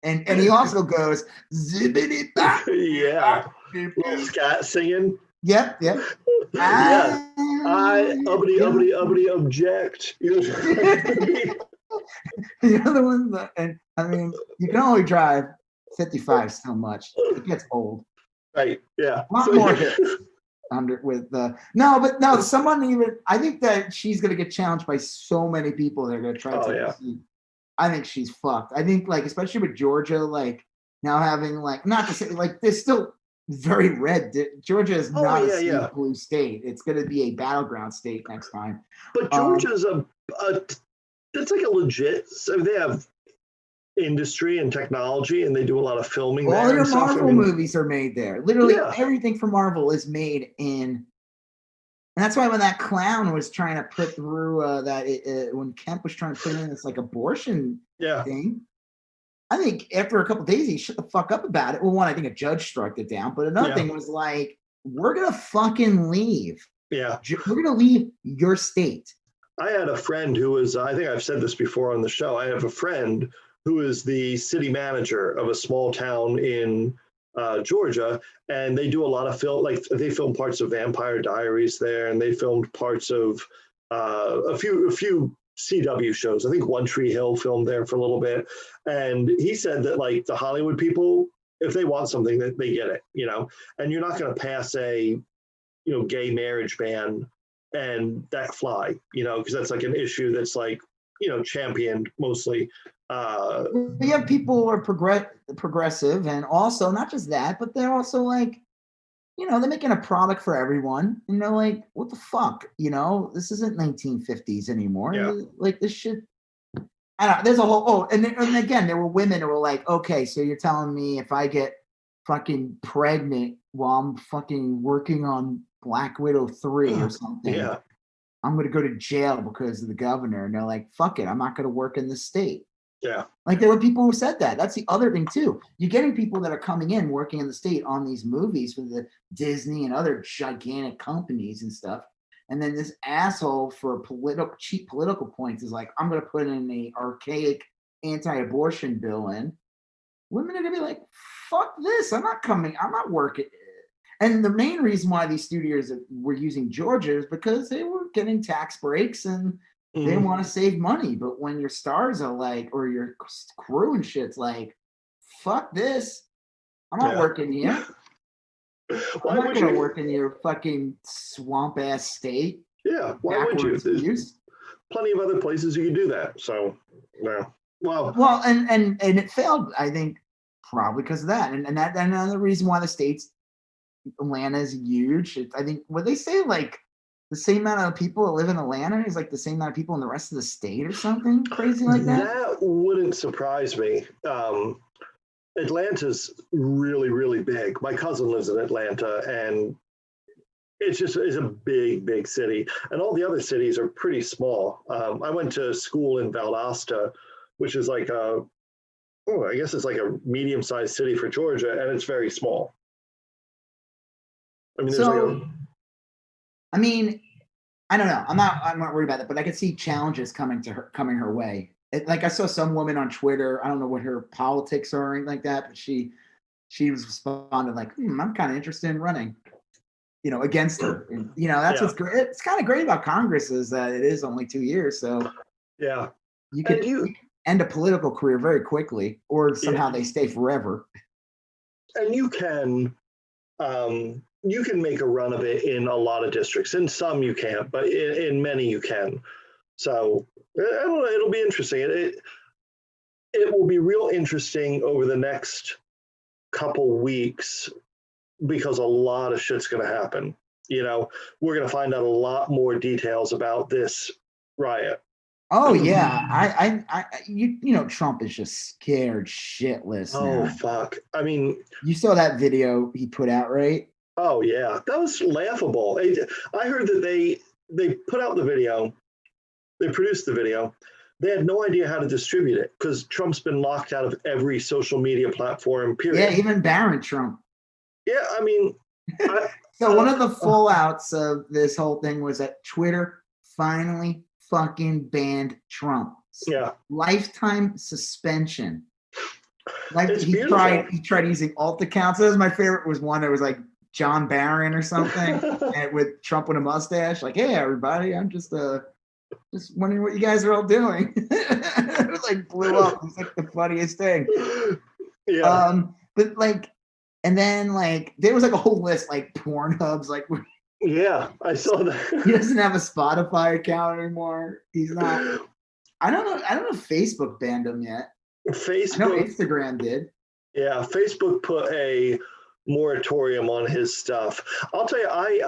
and he also goes zibbity bop. Yeah. Little scat singing. Yep. Yeah. I uppity object. The other one, and I mean, you can only drive 55 so much. It gets old. Right. Yeah. A lot more hits. Someone even, I think that she's going to get challenged by so many people that are going to try to take the seat. I think she's fucked. I think, like, especially with Georgia, like, now having, like, not to say, like, there's still very red. Georgia is not a blue state. It's going to be a battleground state next time. But Georgia's it's like a legit, so they have industry and technology and they do a lot of filming all there. All your Marvel movies are made there. Literally everything from Marvel is made in. And that's why when that clown was trying to put through when Kemp was trying to put in this like abortion thing, I think after a couple of days he shut the fuck up about it. Well, one, I think a judge struck it down, but another thing was like, we're gonna fucking leave. Yeah, we're gonna leave your state. I had a friend who was, I think I've said this before on the show. I have a friend who is the city manager of a small town in Georgia, and they do a lot of film. Like they filmed parts of Vampire Diaries there, and they filmed parts of a few CW shows. I think One Tree Hill filmed there for a little bit, and he said that like the Hollywood people, if they want something, that they get it, you know. And you're not going to pass a gay marriage ban and that fly, because that's like an issue that's like championed mostly. We have people who are progressive, and also not just that, but they're also like, they're making a product for everyone, and they're like, what the fuck, this isn't 1950s anymore. Like this shit. I don't know, there's a whole and again, there were women who were like, okay, so you're telling me if I get fucking pregnant while I'm fucking working on Black Widow 3 or something, I'm gonna go to jail because of the governor. And they're like, fuck it, I'm not gonna work in this state. Yeah. Like there were people who said that. That's the other thing too. You're getting people that are coming in working in the state on these movies with the Disney and other gigantic companies and stuff. And then this asshole for cheap political points is like, I'm gonna put in a archaic anti-abortion bill in. Women are gonna be like, fuck this. I'm not working. And the main reason why these studios were using Georgia is because they were getting tax breaks and they want to save money. But when your stars are like, or your crew and shit's like, fuck this, I'm not working here. I'm not going to work in your fucking swamp ass state. Yeah, why would you? There's plenty of other places you can do that. So, no. Well, and it failed, I think, probably because of that. And that another reason why the state's Atlanta is huge. I think what they say, like the same amount of people that live in Atlanta is like the same amount of people in the rest of the state or something crazy like that. That wouldn't surprise me. Atlanta's really, really big. My cousin lives in Atlanta, and it's a big, big city. And all the other cities are pretty small. I went to school in Valdosta, which is like I guess it's like a medium-sized city for Georgia, and it's very small. I mean, I don't know. I'm not worried about that, but I could see challenges coming her way. Like I saw some woman on Twitter. I don't know what her politics are or anything like that, but she she was responding like, I'm kind of interested in running, against her. And, that's what's great. It's kind of great about Congress is that it is only 2 years. So yeah. you could end a political career very quickly, or somehow they stay forever. And you can make a run of it in a lot of districts. In some you can't, but in many you can. So I don't know, it'll be interesting. It will be real interesting over the next couple weeks because a lot of shit's going to happen. We're going to find out a lot more details about this riot. Oh yeah, Trump is just scared shitless. Oh now. fuck! I mean, you saw that video he put out, right? Oh yeah, that was laughable. I heard that they put out the video, they produced the video. They had no idea how to distribute it because Trump's been locked out of every social media platform. Period. Yeah, even Barron Trump. Yeah, I mean. So one of the fallouts of this whole thing was that Twitter finally fucking banned Trump. Yeah. Lifetime suspension. He tried using alt accounts. That was my favorite. Was one that was like John Barron or something, and with Trump with a mustache. Like, hey everybody, I'm just wondering what you guys are all doing. It was like blew up. It was like the funniest thing. Yeah. But like, and then like there was like a whole list like Pornhub's like. Yeah, I saw that. He doesn't have a Spotify account anymore. He's not. I don't know if Facebook banned him yet. Facebook. I know Instagram did. Yeah, Facebook put a moratorium on his stuff. I'll tell you, I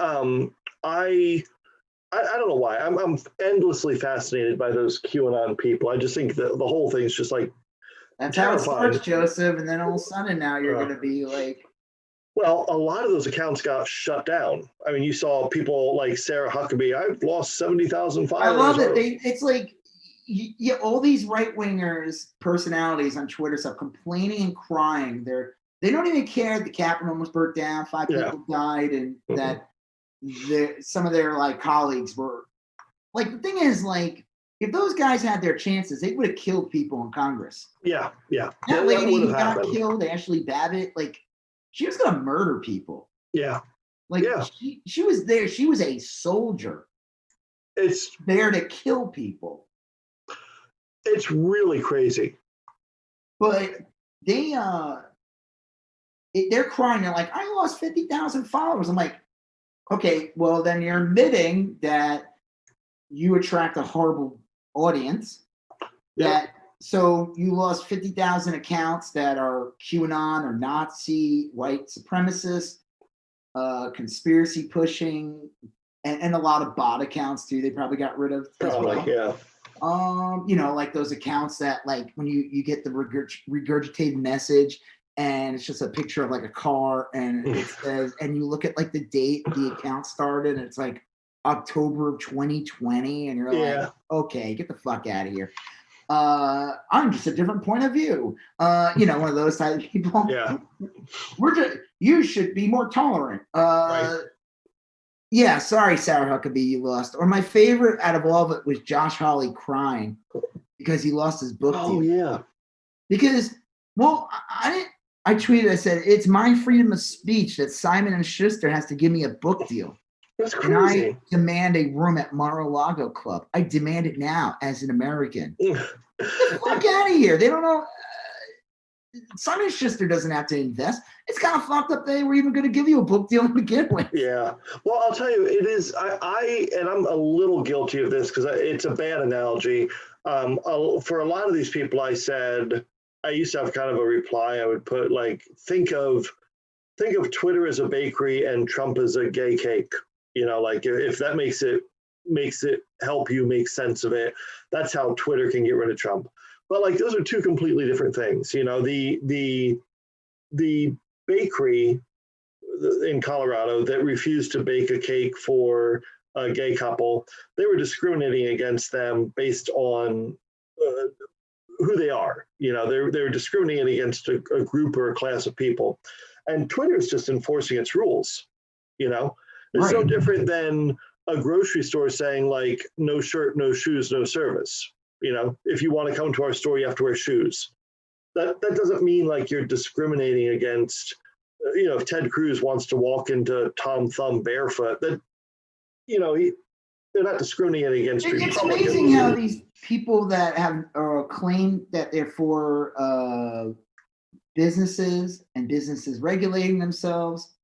don't know why. I'm endlessly fascinated by those QAnon people. I just think that the whole thing's just like that's terrifying. How it starts, Joseph, and then all of a sudden now you're going to be like. Well, a lot of those accounts got shut down. I mean, you saw people like Sarah Huckabee. I've lost 70,000 followers. I love it. It's like all these right-wingers personalities on Twitter start complaining and crying. They don't even care the Capitol almost burnt down, 5 people died, and that some of their like colleagues were like. The thing is, like, if those guys had their chances, they would have killed people in Congress. Yeah. That lady who got killed, Ashley Babbitt, like. She was going to murder people. Yeah. Like, she was there. She was a soldier. It's there to kill people. It's really crazy. But they're crying. They're like, I lost 50,000 followers. I'm like, okay, well, then you're admitting that you attract a horrible audience. So you lost 50,000 accounts that are QAnon or Nazi, white supremacist, conspiracy pushing, and a lot of bot accounts too. They probably got rid of. Yeah. Like those accounts that like when you get the regurgitated message and it's just a picture of like a car and it says, and you look at like the date the account started and it's like October of 2020 and you're like, okay, get the fuck out of here. I'm just a different point of view. One of those type of people. Yeah. You should be more tolerant. Right. Yeah, sorry, Sarah Huckabee, you lost. Or my favorite out of all of it was Josh Hawley crying because he lost his book deal. Oh yeah. Because, well, I tweeted, I said, it's my freedom of speech that Simon & Schuster has to give me a book deal. That's crazy. And I demand a room at Mar-a-Lago Club. I demand it now as an American. Get the fuck out of here. They don't know. Simon & Schuster doesn't have to invest. It's kind of fucked up they were even going to give you a book deal to begin with. Yeah. Well, I'll tell you, it is. And I'm a little guilty of this because it's a bad analogy. For a lot of these people, I said, I used to have kind of a reply. I would put like, think of Twitter as a bakery and Trump as a gay cake. Like if that makes it help you make sense of it, that's how Twitter can get rid of Trump. But like those are two completely different things. The bakery in Colorado that refused to bake a cake for a gay couple, they were discriminating against them based on who they are. They're discriminating against a group or a class of people, and Twitter is just enforcing its rules. It's no different than a grocery store saying like, no shirt, no shoes, no service. If you want to come to our store, you have to wear shoes. that doesn't mean like you're discriminating against, if Ted Cruz wants to walk into Tom Thumb barefoot, that, they're not discriminating against Republicans. It's amazing how these people that have claimed that they're for businesses and businesses regulating themselves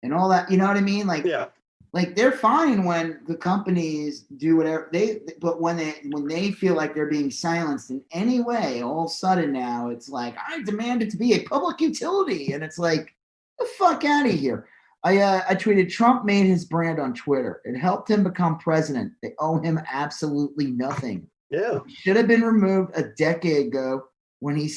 and all that, you know what I mean? Like, like they're fine when the companies do whatever but when they feel like they're being silenced in any way, all of a sudden now it's like, I demand it to be a public utility, and it's like, the fuck out of here. I tweeted, Trump made his brand on Twitter. It helped him become president. They owe him absolutely nothing. Yeah, he should have been removed a decade ago when he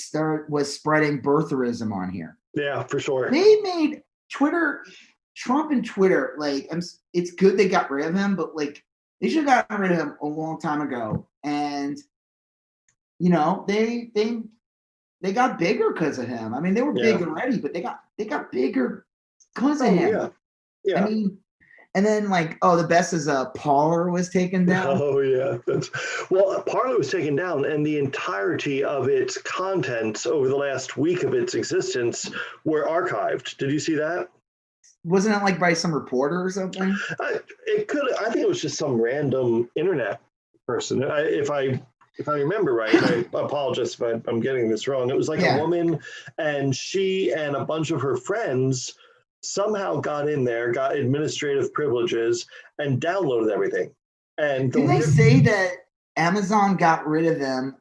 was spreading birtherism on here. Yeah, for sure. They made Trump and Twitter, like, it's good they got rid of him, but like they should have gotten rid of him a long time ago. And they got bigger because of him. I mean, they were big already, but they got bigger because of him. Yeah. I mean, and then the best is Parler was taken down. Oh yeah, Parler was taken down, and the entirety of its contents over the last week of its existence were archived. Did you see that? Wasn't it by some reporter or something? I think it was just some random internet person. If I remember right, I apologize if I'm getting this wrong. It was a woman, and she and a bunch of her friends somehow got in there, got administrative privileges, and downloaded everything. And did they say that Amazon got rid of them?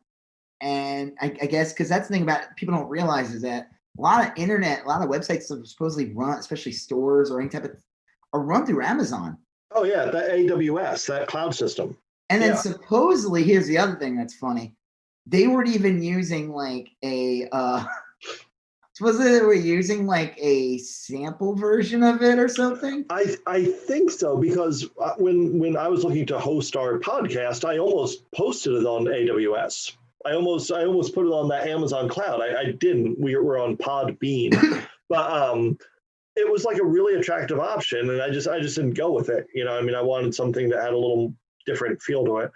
And I guess because that's the thing about it, people don't realize is that a lot of websites that supposedly run, especially stores or any type of, are run through Amazon. Oh yeah, that AWS, that cloud system. And then supposedly, here's the other thing that's funny. They weren't even using supposedly they were using a sample version of it or something. I think so, because when I was looking to host our podcast, I almost posted it on AWS. I almost put it on that Amazon cloud. I didn't. We were on Podbean, but it was a really attractive option, and I just didn't go with it. I wanted something that had a little different feel to it.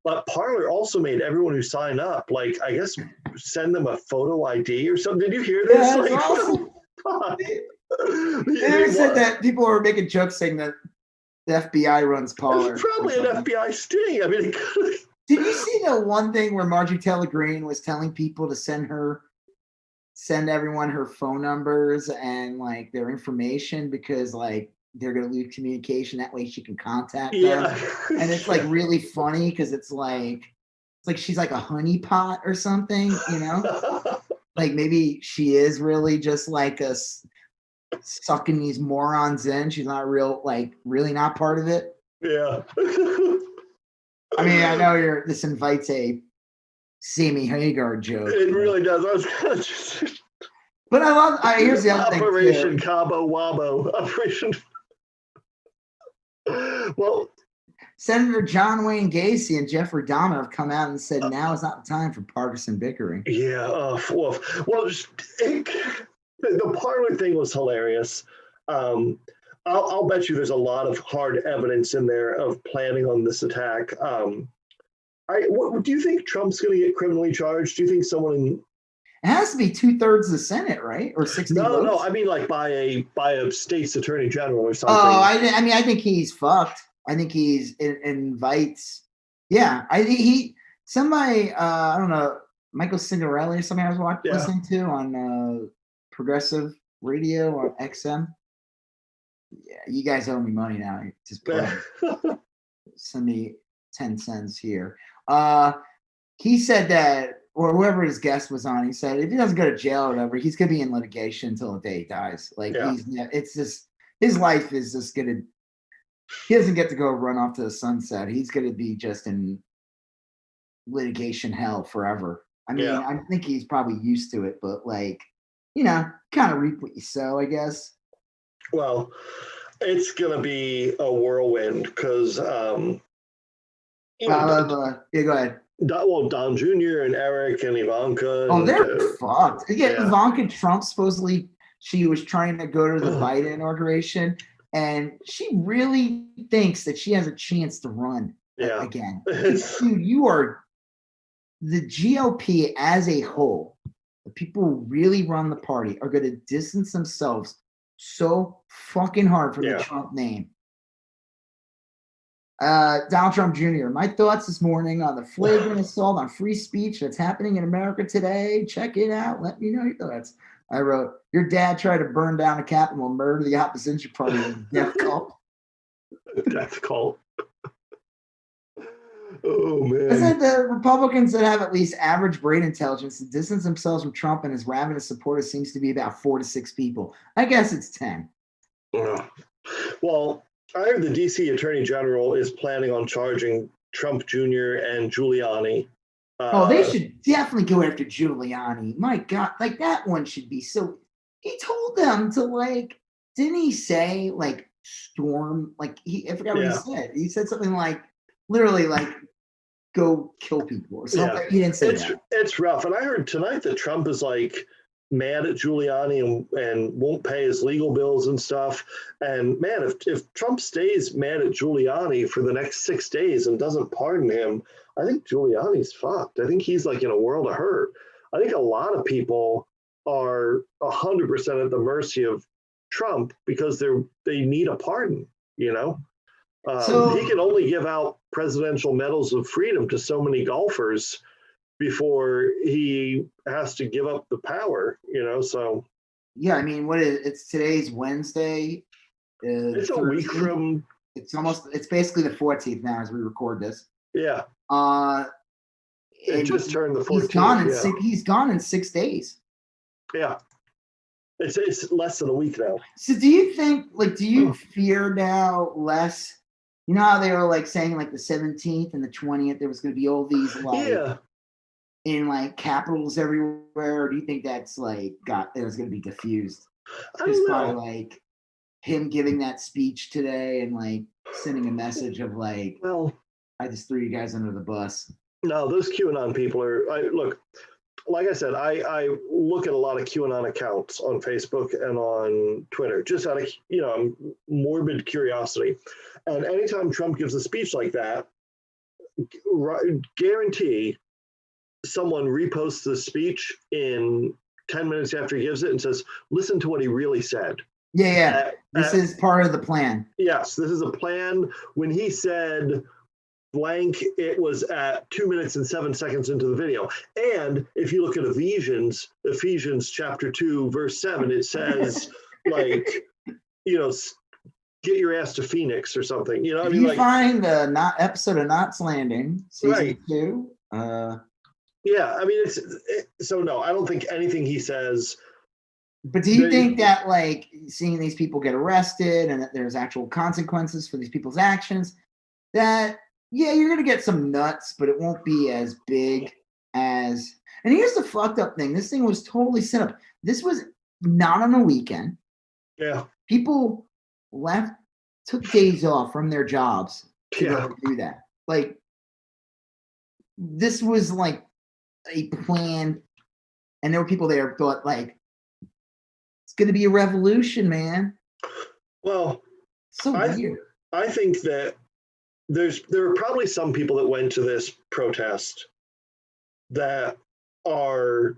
But Parler also made everyone who signed up, I guess, send them a photo ID or something. Did you hear this? Yeah, that's awesome. They said that people were making jokes saying that the FBI runs Parler. It's probably an FBI sting. I mean, did you see the one thing where Marjorie Taylor Greene was telling people to send everyone her phone numbers and their information because they're going to lose communication, that way she can contact them? And it's really funny because it's like she's like a honeypot or something, maybe she is really just sucking these morons in. She's not really not part of it. Yeah. I mean, I know this invites a Sammy Hagar joke. It really does. I was kind of just. But here's the other thing. Operation Cabo Wabo. Operation. Well, Senator John Wayne Gacy and Jeffrey Dahmer have come out and said now is not the time for partisan bickering. Yeah. Well, the Parler thing was hilarious. I'll bet you there's a lot of hard evidence in there of planning on this attack. Do you think Trump's going to get criminally charged? Do you think someone It has to be 2/3 of the Senate, right? Or 60 votes? No. I mean, by a state's attorney general or something. Oh, I think he's fucked. I think he's invites. Yeah, I think somebody. I don't know, Michael Signorelli or something I was listening to on Progressive Radio on XM. Yeah, you guys owe me money now. Just send me 10 cents here. He said that, or whoever his guest was on, he said if he doesn't go to jail or whatever, he's gonna be in litigation until the day he dies. It's just his life is just gonna. He doesn't get to go run off to the sunset. He's gonna be just in litigation hell forever. I mean, I think he's probably used to it, but kind of reap what you sow, I guess. Well, it's gonna be a whirlwind because go ahead. Don Jr. and Eric and Ivanka. Oh, they're fucked. Ivanka Trump supposedly she was trying to go to the Biden inauguration, and she really thinks that she has a chance to run again. Dude, the GOP as a whole, the people who really run the party, are going to distance themselves so fucking hard from the Trump name. Donald Trump Jr., my thoughts this morning on the flagrant assault on free speech that's happening in America today. Check it out. Let me know your thoughts. I wrote, your dad tried to burn down a Capitol and murder the opposition party with a death cult. Death cult. Oh, man. I said the Republicans that have at least average brain intelligence to distance themselves from Trump and his ravenous supporters seems to be about 4 to 6 people. I guess it's 10. Well, I heard the D.C. Attorney General is planning on charging Trump Jr. and Giuliani. They should definitely go after Giuliani. My God, like that one should be so. He told them to didn't he say storm? I forgot what he said. He said something literally go kill people or something. Yeah. He didn't say that. It's rough. And I heard tonight that Trump is mad at Giuliani and won't pay his legal bills and stuff. And man, if Trump stays mad at Giuliani for the next 6 days and doesn't pardon him, I think Giuliani's fucked. I think he's in a world of hurt. I think a lot of people are 100% at the mercy of Trump because they need a pardon, So he can only give out presidential medals of freedom to so many golfers before he has to give up the power, so. Yeah, I mean, it's today's Wednesday. It's a week from. It's basically the 14th now as we record this. Yeah. It just turned the 14th. He's gone in 6 days. Yeah. It's less than a week now. So do you think, do you fear now less? You know how they were saying the 17th and the 20th, there was going to be all these in capitals everywhere? Or do you think that's it was going to be diffused? I don't know. Probably him giving that speech today and sending a message of I just threw you guys under the bus. No, those QAnon people look, like I said, I look at a lot of QAnon accounts on Facebook and on Twitter, just out of, morbid curiosity. And anytime Trump gives a speech like that, guarantee someone reposts the speech in 10 minutes after he gives it and says, listen to what he really said. Yeah. This is part of the plan. Yes, this is a plan. When he said blank, it was at 2 minutes and 7 seconds into the video. And if you look at Ephesians chapter 2, verse 7, it says get your ass to Phoenix or something. You find the episode of Knots Landing, season 2. Yeah, I mean, so no, I don't think anything he says. But do you think that seeing these people get arrested and that there's actual consequences for these people's actions, that you're gonna get some nuts, but it won't be as big as. And here's the fucked up thing: this thing was totally set up. This was not on a weekend. Yeah, people took days off from their jobs to go do that. This was a plan, and there were people there who thought it's going to be a revolution, man. Well, so weird. I think that there are probably some people that went to this protest that are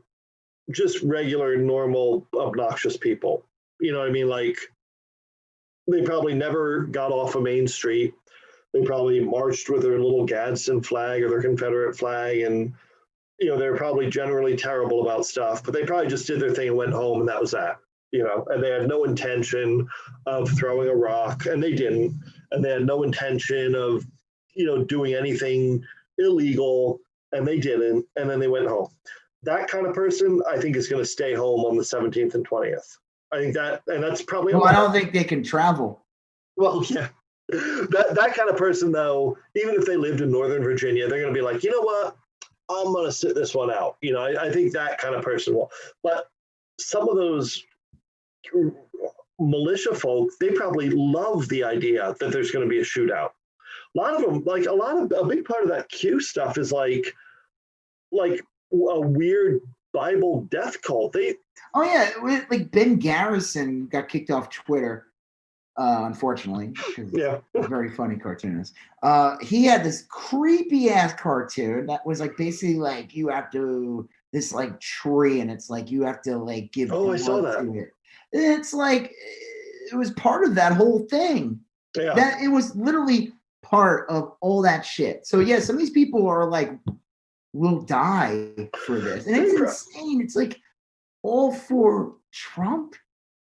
just regular, normal, obnoxious people. You know what I mean? They probably never got off a main street. They probably marched with their little Gadsden flag or their Confederate flag, and they're probably generally terrible about stuff, but they probably just did their thing and went home, and that was that. And they had no intention of throwing a rock, and they didn't, and they had no intention of doing anything illegal, and they didn't, and then they went home. That kind of person, I think, is going to stay home on the 17th and 20th. I think that's probably. Well, I don't think they can travel. Well, yeah, that kind of person, though, even if they lived in Northern Virginia, they're going to be like, you know what, I'm going to sit this one out. I think that kind of person will. But some of those militia folk, they probably love the idea that there's going to be a shootout. A lot of them, a big part of that Q stuff is like a weird Bible death cult. Ben Garrison got kicked off Twitter unfortunately, because Yeah. very funny cartoonist. He had this creepy ass cartoon that was like basically like you have to this like tree, and it's like you have to like give Oh, I saw blood that. to it. It's like it was part of that whole thing. Yeah. That it was literally part of all that shit. So yeah, some of these people are like will die for this, and it's insane. It's like all for Trump.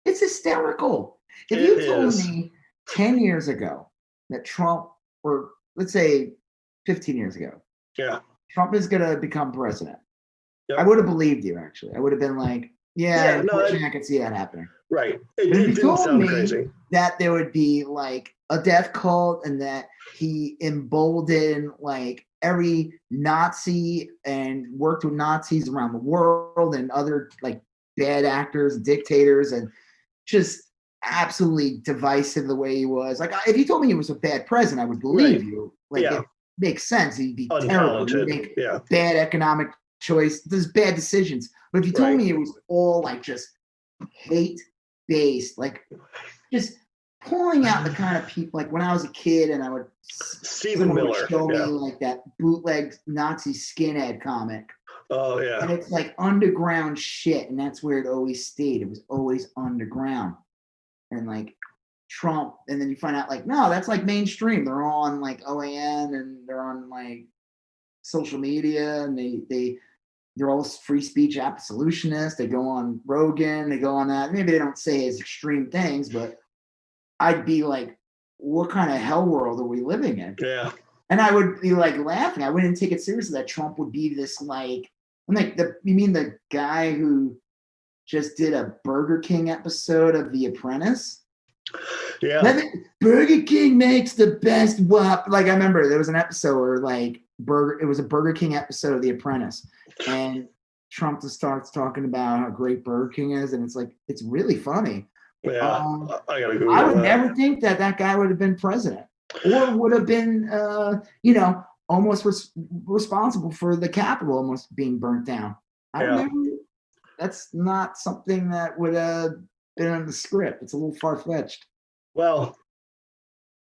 It's hysterical. If It you told is. me 10 years ago that Trump, or let's say 15 years ago, Yeah. Trump is going to become president, Yep. I would have believed you, actually. I would have been like, yeah, unfortunately, I could see that happening. Right. But if It you didn't told sound me crazy. that there would be like a death cult and that he emboldened like every Nazi and worked with Nazis around the world and other like bad actors, dictators, and just absolutely divisive the way he was. Like if you told me he was a bad president, I would believe you. Like it makes sense. He'd be terrible. He'd make bad economic choice, does bad decisions. But if you told me it was all like just hate based, like just pulling out the kind of people, like when I was a kid and I would Stephen Miller would show me like that bootleg Nazi skinhead comic. Oh yeah. And it's like underground shit, and that's where it always stayed. It was always underground. And like Trump, and then you find out like, no, that's like mainstream. They're all on like OAN and they're on like social media, and they're all free speech absolutionists. They go on Rogan, they go on that. Maybe they don't say as extreme things, but I'd be like, what kind of hell world are we living in? Yeah. And I would be like laughing. I wouldn't take it seriously that Trump would be this like, I'm like, you mean the guy who just did a Burger King episode of The Apprentice? Yeah. Burger King makes the best whop. Like I remember there was an episode where like it was a Burger King episode of The Apprentice, and Trump just starts talking about how great Burger King is, and it's like it's really funny. Yeah, I gotta Google I would never think that guy would have been president or would have been, almost responsible for the Capitol almost being burnt down. I don't know. That's not something that would have been on the script. It's a little far fetched. Well,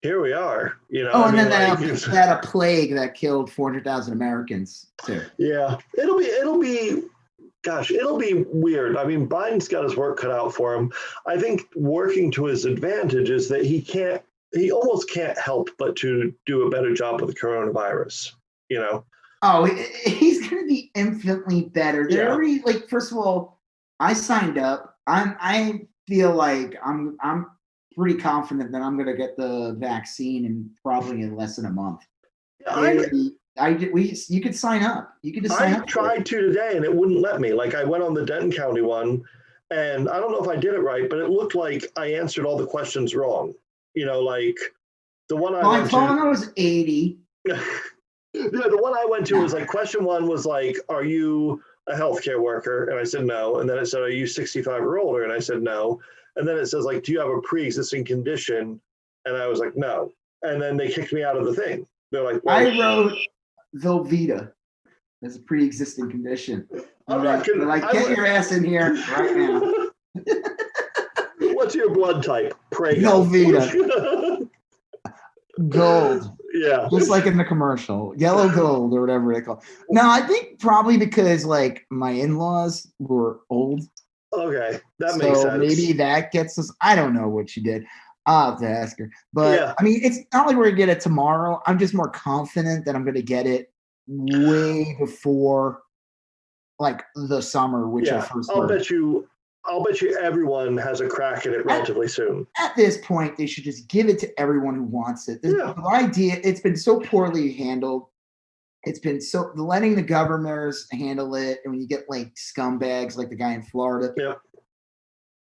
here we are. And then that a plague that killed 400,000 Americans too. Yeah, it'll be. Gosh, it'll be weird. I mean, Biden's got his work cut out for him. I think working to his advantage is that he almost can't help but to do a better job with the coronavirus, Oh, he's going to be infinitely better. They're already, like, first of all, I signed up. I feel like I'm pretty confident that I'm going to get the vaccine in probably in less than a month. You could sign up. You could just sign up. I tried to today and it wouldn't let me. Like I went on the Denton County one, and I don't know if I did it right, but it looked like I answered all the questions wrong. Like the one I told him I was 80. Yeah, the one I went to was like question 1 was like, are you a healthcare worker? And I said no. And then it said, are you 65 or older? And I said no. And then it says like, do you have a pre-existing condition? And I was like, no. And then they kicked me out of the thing. They're like, well, I wrote Velveeta as a pre-existing condition. Get your ass in here right now. What's your blood type? Pray. Velveeta. Gold. Yeah. Just like in the commercial. Yellow gold or whatever they call it. No, I think probably because like my in-laws were old. Okay. That makes sense. So maybe that gets us. I don't know what she did. I'll have to ask her. But I mean, it's not like we're gonna get it tomorrow. I'm just more confident that I'm gonna get it way before like the summer, which I first I'll bet you everyone has a crack at it relatively soon. At this point, they should just give it to everyone who wants it. The idea, it's been so poorly handled. It's been so letting the governors handle it, and when you get like scumbags like the guy in Florida. Yeah.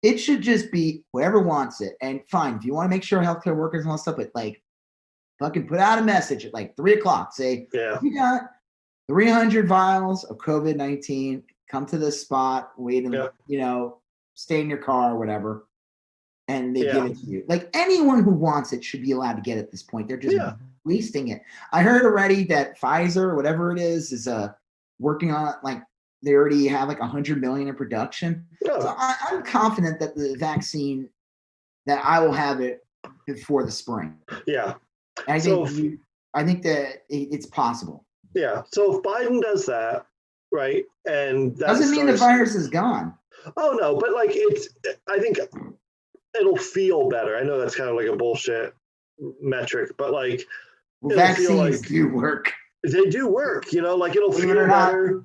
It should just be whoever wants it. And fine, if you want to make sure healthcare workers and all stuff, but like fucking put out a message at like 3:00. Say, you got 300 vials of COVID-19. Come to this spot, wait and stay in your car or whatever. And they give it to you. Like anyone who wants it should be allowed to get it at this point. They're just wasting it. I heard already that Pfizer or whatever it is working on like they already have like 100 million in production. So I'm confident that the vaccine, that I will have it before the spring. Yeah. And So I think that it's possible. Yeah. So if Biden does that, right, and that doesn't mean the virus is gone. Oh no, but like I think it'll feel better. I know that's kind of like a bullshit metric, but like vaccines do work. They do work, like it'll feel better.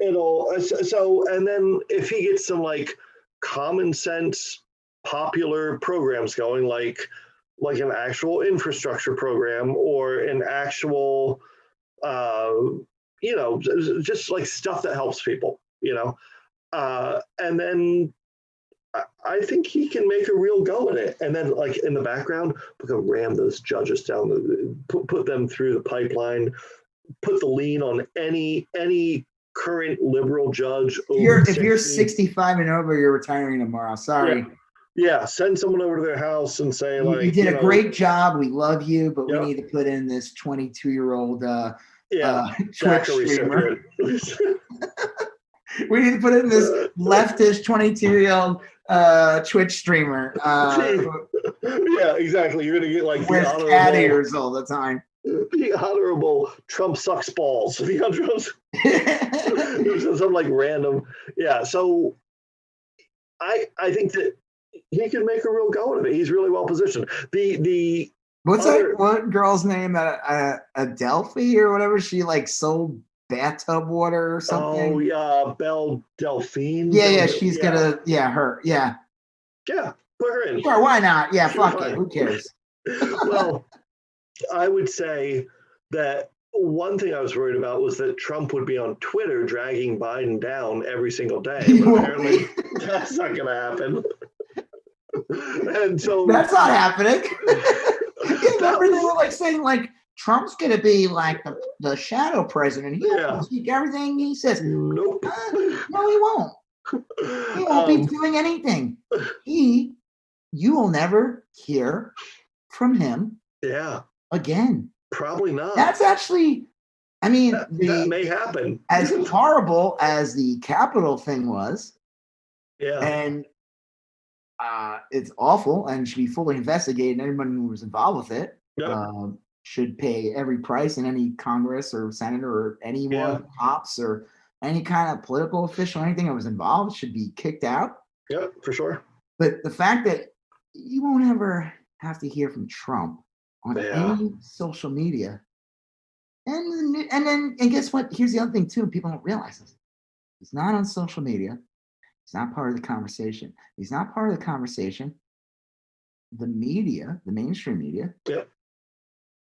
It'll and then if he gets some like common sense popular programs going, like an actual infrastructure program or an actual just like stuff that helps people, and then I think he can make a real go at it. And then, like in the background, we're gonna ram those judges down, put them through the pipeline, put the lien on any current liberal judge. If you're 65 and over, you're retiring tomorrow. Sorry. Yeah, send someone over to their house and say, you did a great job. We love you, but we need to put in this 22-year-old Twitch streamer. We need to put in this leftist 22-year-old Twitch streamer. Yeah, exactly. You're gonna get like wears cat ears all the time. The honorable Trump sucks balls. Something like random. Yeah. So I think that he can make a real go of it. He's really well positioned. What girl's name? Adelphi or whatever. She like sold bathtub water or something. Oh yeah, Belle Delphine. Yeah, she's gonna. Yeah, her. Yeah. Yeah, put her in. Sure, why not? Yeah, fuck it. Who cares? Well, I would say that one thing I was worried about was that Trump would be on Twitter dragging Biden down every single day. But apparently, that's not going to happen. And so that's not happening. Remember they were like saying like Trump's going to be like the shadow president. He'll speak everything he says. Nope. No, he won't. He won't be doing anything. You will never hear from him. Yeah. Again. Probably not. That's actually, I mean, that may happen. As horrible as the Capitol thing was. Yeah. And it's awful and should be fully investigated. And everyone who was involved with it should pay every price, and any Congress or senator or anyone, cops or any kind of political official, anything that was involved should be kicked out. Yeah, for sure. But the fact that you won't ever have to hear from Trump on any social media. And guess what? Here's the other thing too. People don't realize this. He's not on social media. He's not part of the conversation. He's not part of the conversation. The media, the mainstream media,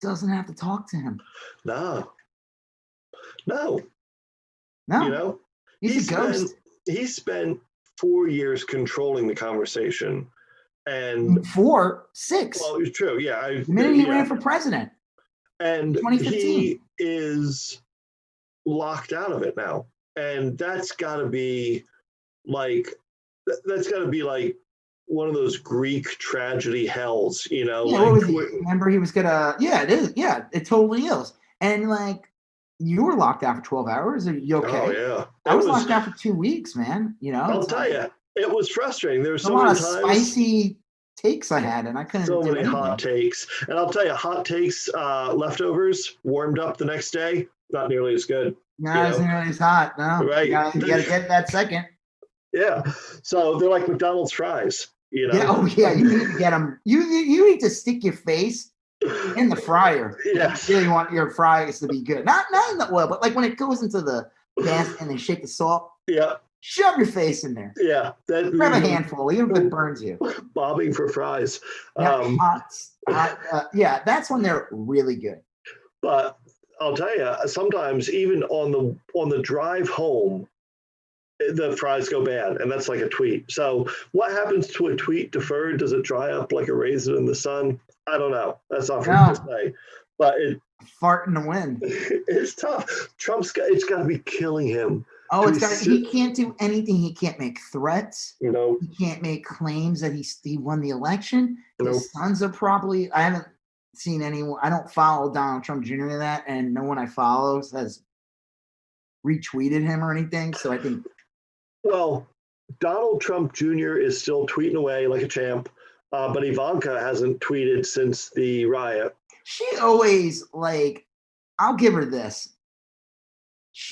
doesn't have to talk to him. No. He's a ghost. He spent 4 years controlling the conversation. And 6. Well, it's true. Yeah. The minute he ran for president. And he is locked out of it now. And that's got to be like one of those Greek tragedy hells, remember he was gonna, it is. Yeah, it totally is. And like, you were locked out for 12 hours. Are you okay? Oh, yeah. I was locked out for 2 weeks, man. I'll tell you. It was frustrating. There were so many times, spicy takes I had, and I couldn't. So many hot takes, and I'll tell you, hot takes leftovers warmed up the next day, not nearly as good. No, it's nearly as hot. No, right? You gotta get that second. Yeah, so they're like McDonald's fries. Yeah. Oh yeah, you need to get them. You need to stick your face in the fryer. Yes. You really want your fries to be good. Not in the oil, but like when it goes into the gas and they shake the salt. Yeah. Shove your face in there. Yeah. Grab a handful, even if it burns you. Bobbing for fries. Yeah, that's when they're really good. But I'll tell you, sometimes even on the drive home, the fries go bad, and that's like a tweet. So what happens to a tweet deferred? Does it dry up like a raisin in the sun? I don't know. That's not for me to say. But fart in the wind. It's tough. It's got to be killing him. Oh, he can't do anything. He can't make threats. He can't make claims that he won the election. His sons are probably, I haven't seen anyone, I don't follow Donald Trump Jr. in that, and no one I follow has retweeted him or anything. So I think. Well, Donald Trump Jr. is still tweeting away like a champ. But Ivanka hasn't tweeted since the riot. She always, like, I'll give her this.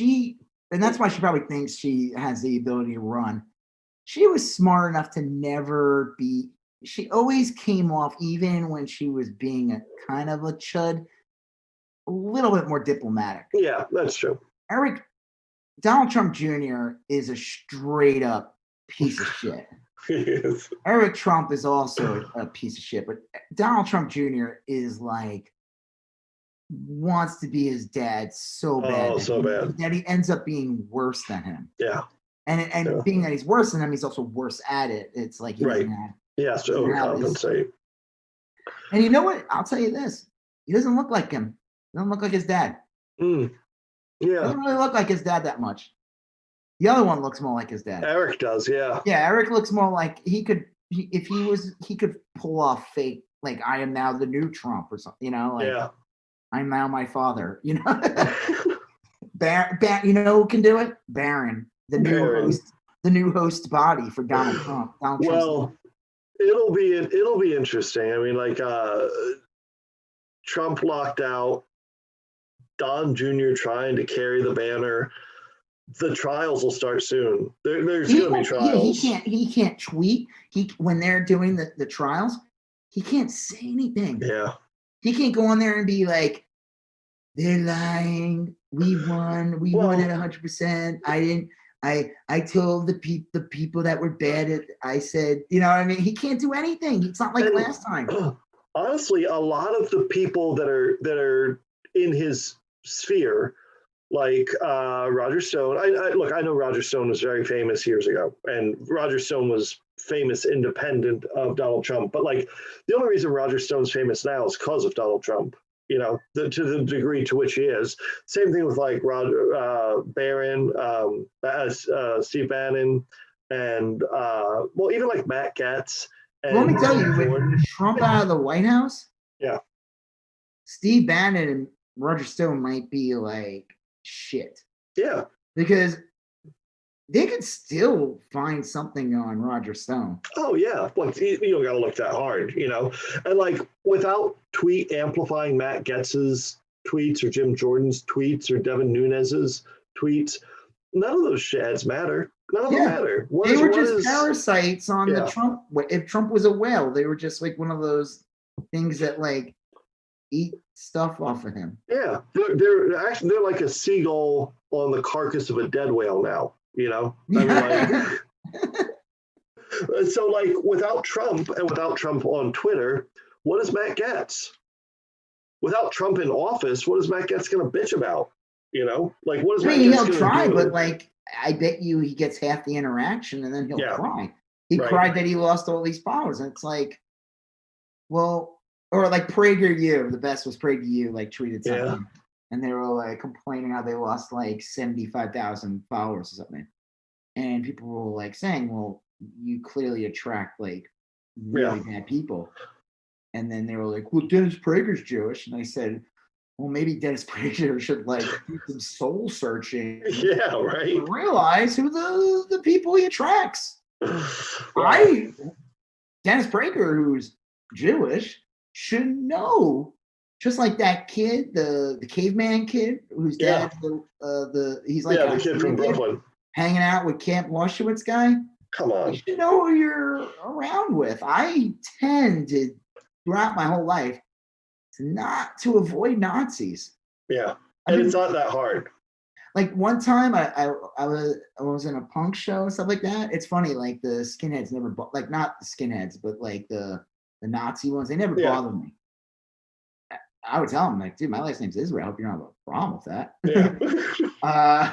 And that's why she probably thinks she has the ability to run. She was smart enough to never be, she always came off, even when she was being a kind of a chud, a little bit more diplomatic. Yeah, that's true. Donald Trump Jr. is a straight up piece of shit. Yes. Eric Trump is also a piece of shit, but Donald Trump Jr. is like, wants to be his dad so bad, that he ends up being worse than him. Yeah. And being that he's worse than him, he's also worse at it. It's like he doesn't have, he has to overcompensate. And you know what? I'll tell you this. He doesn't look like him. He doesn't look like his dad. Yeah. He doesn't really look like his dad that much. The other one looks more like his dad. Eric does, yeah. Yeah, Eric looks more like he could pull off fake, like, I am now the new Trump or something, you know? Like, I'm now my father, you know? You know who can do it? Barron, the new host body for Donald Trump. It'll be interesting. I mean, like, Trump locked out, Don Jr. trying to carry the banner. The trials will start soon. There's going to be trials. He can't tweet. When they're doing the trials, he can't say anything. Yeah. He can't go on there and be like, they're lying. We won. We won at 100%. I didn't. I told the people that were bad at. I said, you know what I mean? He can't do anything. It's not like last time. Honestly, a lot of the people that are in his sphere, like Roger Stone. I know Roger Stone was very famous years ago, and Roger Stone was famous independent of Donald Trump. But like, the only reason Roger Stone's famous now is because of Donald Trump. You know, to the degree to which he is. Same thing with like Roger Barron, Steve Bannon, and even like Matt Gaetz. Let me tell you, with Trump out of the White House, Steve Bannon and Roger Stone might be like shit. Yeah. Because they could still find something on Roger Stone. Oh, yeah. Like, you don't got to look that hard, you know? And, like, without tweet amplifying Matt Gaetz's tweets or Jim Jordan's tweets or Devin Nunes's tweets, none of those shads matter. None of them matter. They were just parasites on the Trump. If Trump was a whale, they were just like one of those things that, like, eat stuff off of him. Yeah. They're like a seagull on the carcass of a dead whale now. You know, I mean, like, so like without Trump and without Trump on Twitter, what is Matt Gaetz? Without Trump in office, what is Matt Gaetz going to bitch about? You know, like what is Matt Gaetz going to do? He'll try, but like I bet you he gets half the interaction and then he'll cry. He cried that he lost all these followers, and it's like, well, or like PragerU, the best was PragerU, like tweeted something. Yeah. And they were like complaining how they lost like 75,000 followers or something. And people were like saying, well, you clearly attract like really bad people. And then they were like, well, Dennis Prager's Jewish. And I said, well, maybe Dennis Prager should like do some soul searching. Yeah, right. To realize who the people he attracts. Dennis Prager, who's Jewish, should know. Just like that kid, the caveman kid, whose dad, he's like the kid from Brooklyn, hanging out with Camp Washowitz guy. Come on, you should know who you're around with. I tend to, throughout my whole life, to avoid Nazis. Yeah, and it's not that hard. Like one time, I was in a punk show and stuff like that. It's funny, like the skinheads never, like not the skinheads, but like the Nazi ones, they never bothered me. I would tell him, like, dude, my last name's Israel. I hope you don't have a problem with that. Yeah.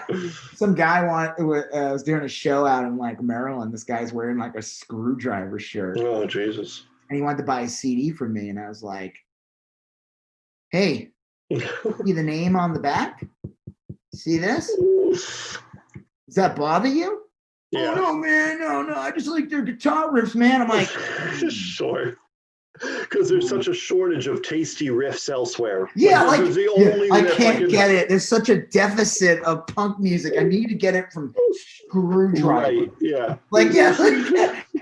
Some guy was doing a show out in like Maryland. This guy's wearing like a screwdriver shirt. Oh, Jesus. And he wanted to buy a CD from me. And I was like, hey, see the name on the back? See this? Does that bother you? Yeah. Oh, no, man. No. I just like their guitar riffs, man. I'm like, sure. Because there's such a shortage of tasty riffs elsewhere. Yeah, like I can't get it. There's such a deficit of punk music. I need to get it from Screwdriver. Right, yeah. Like, yeah,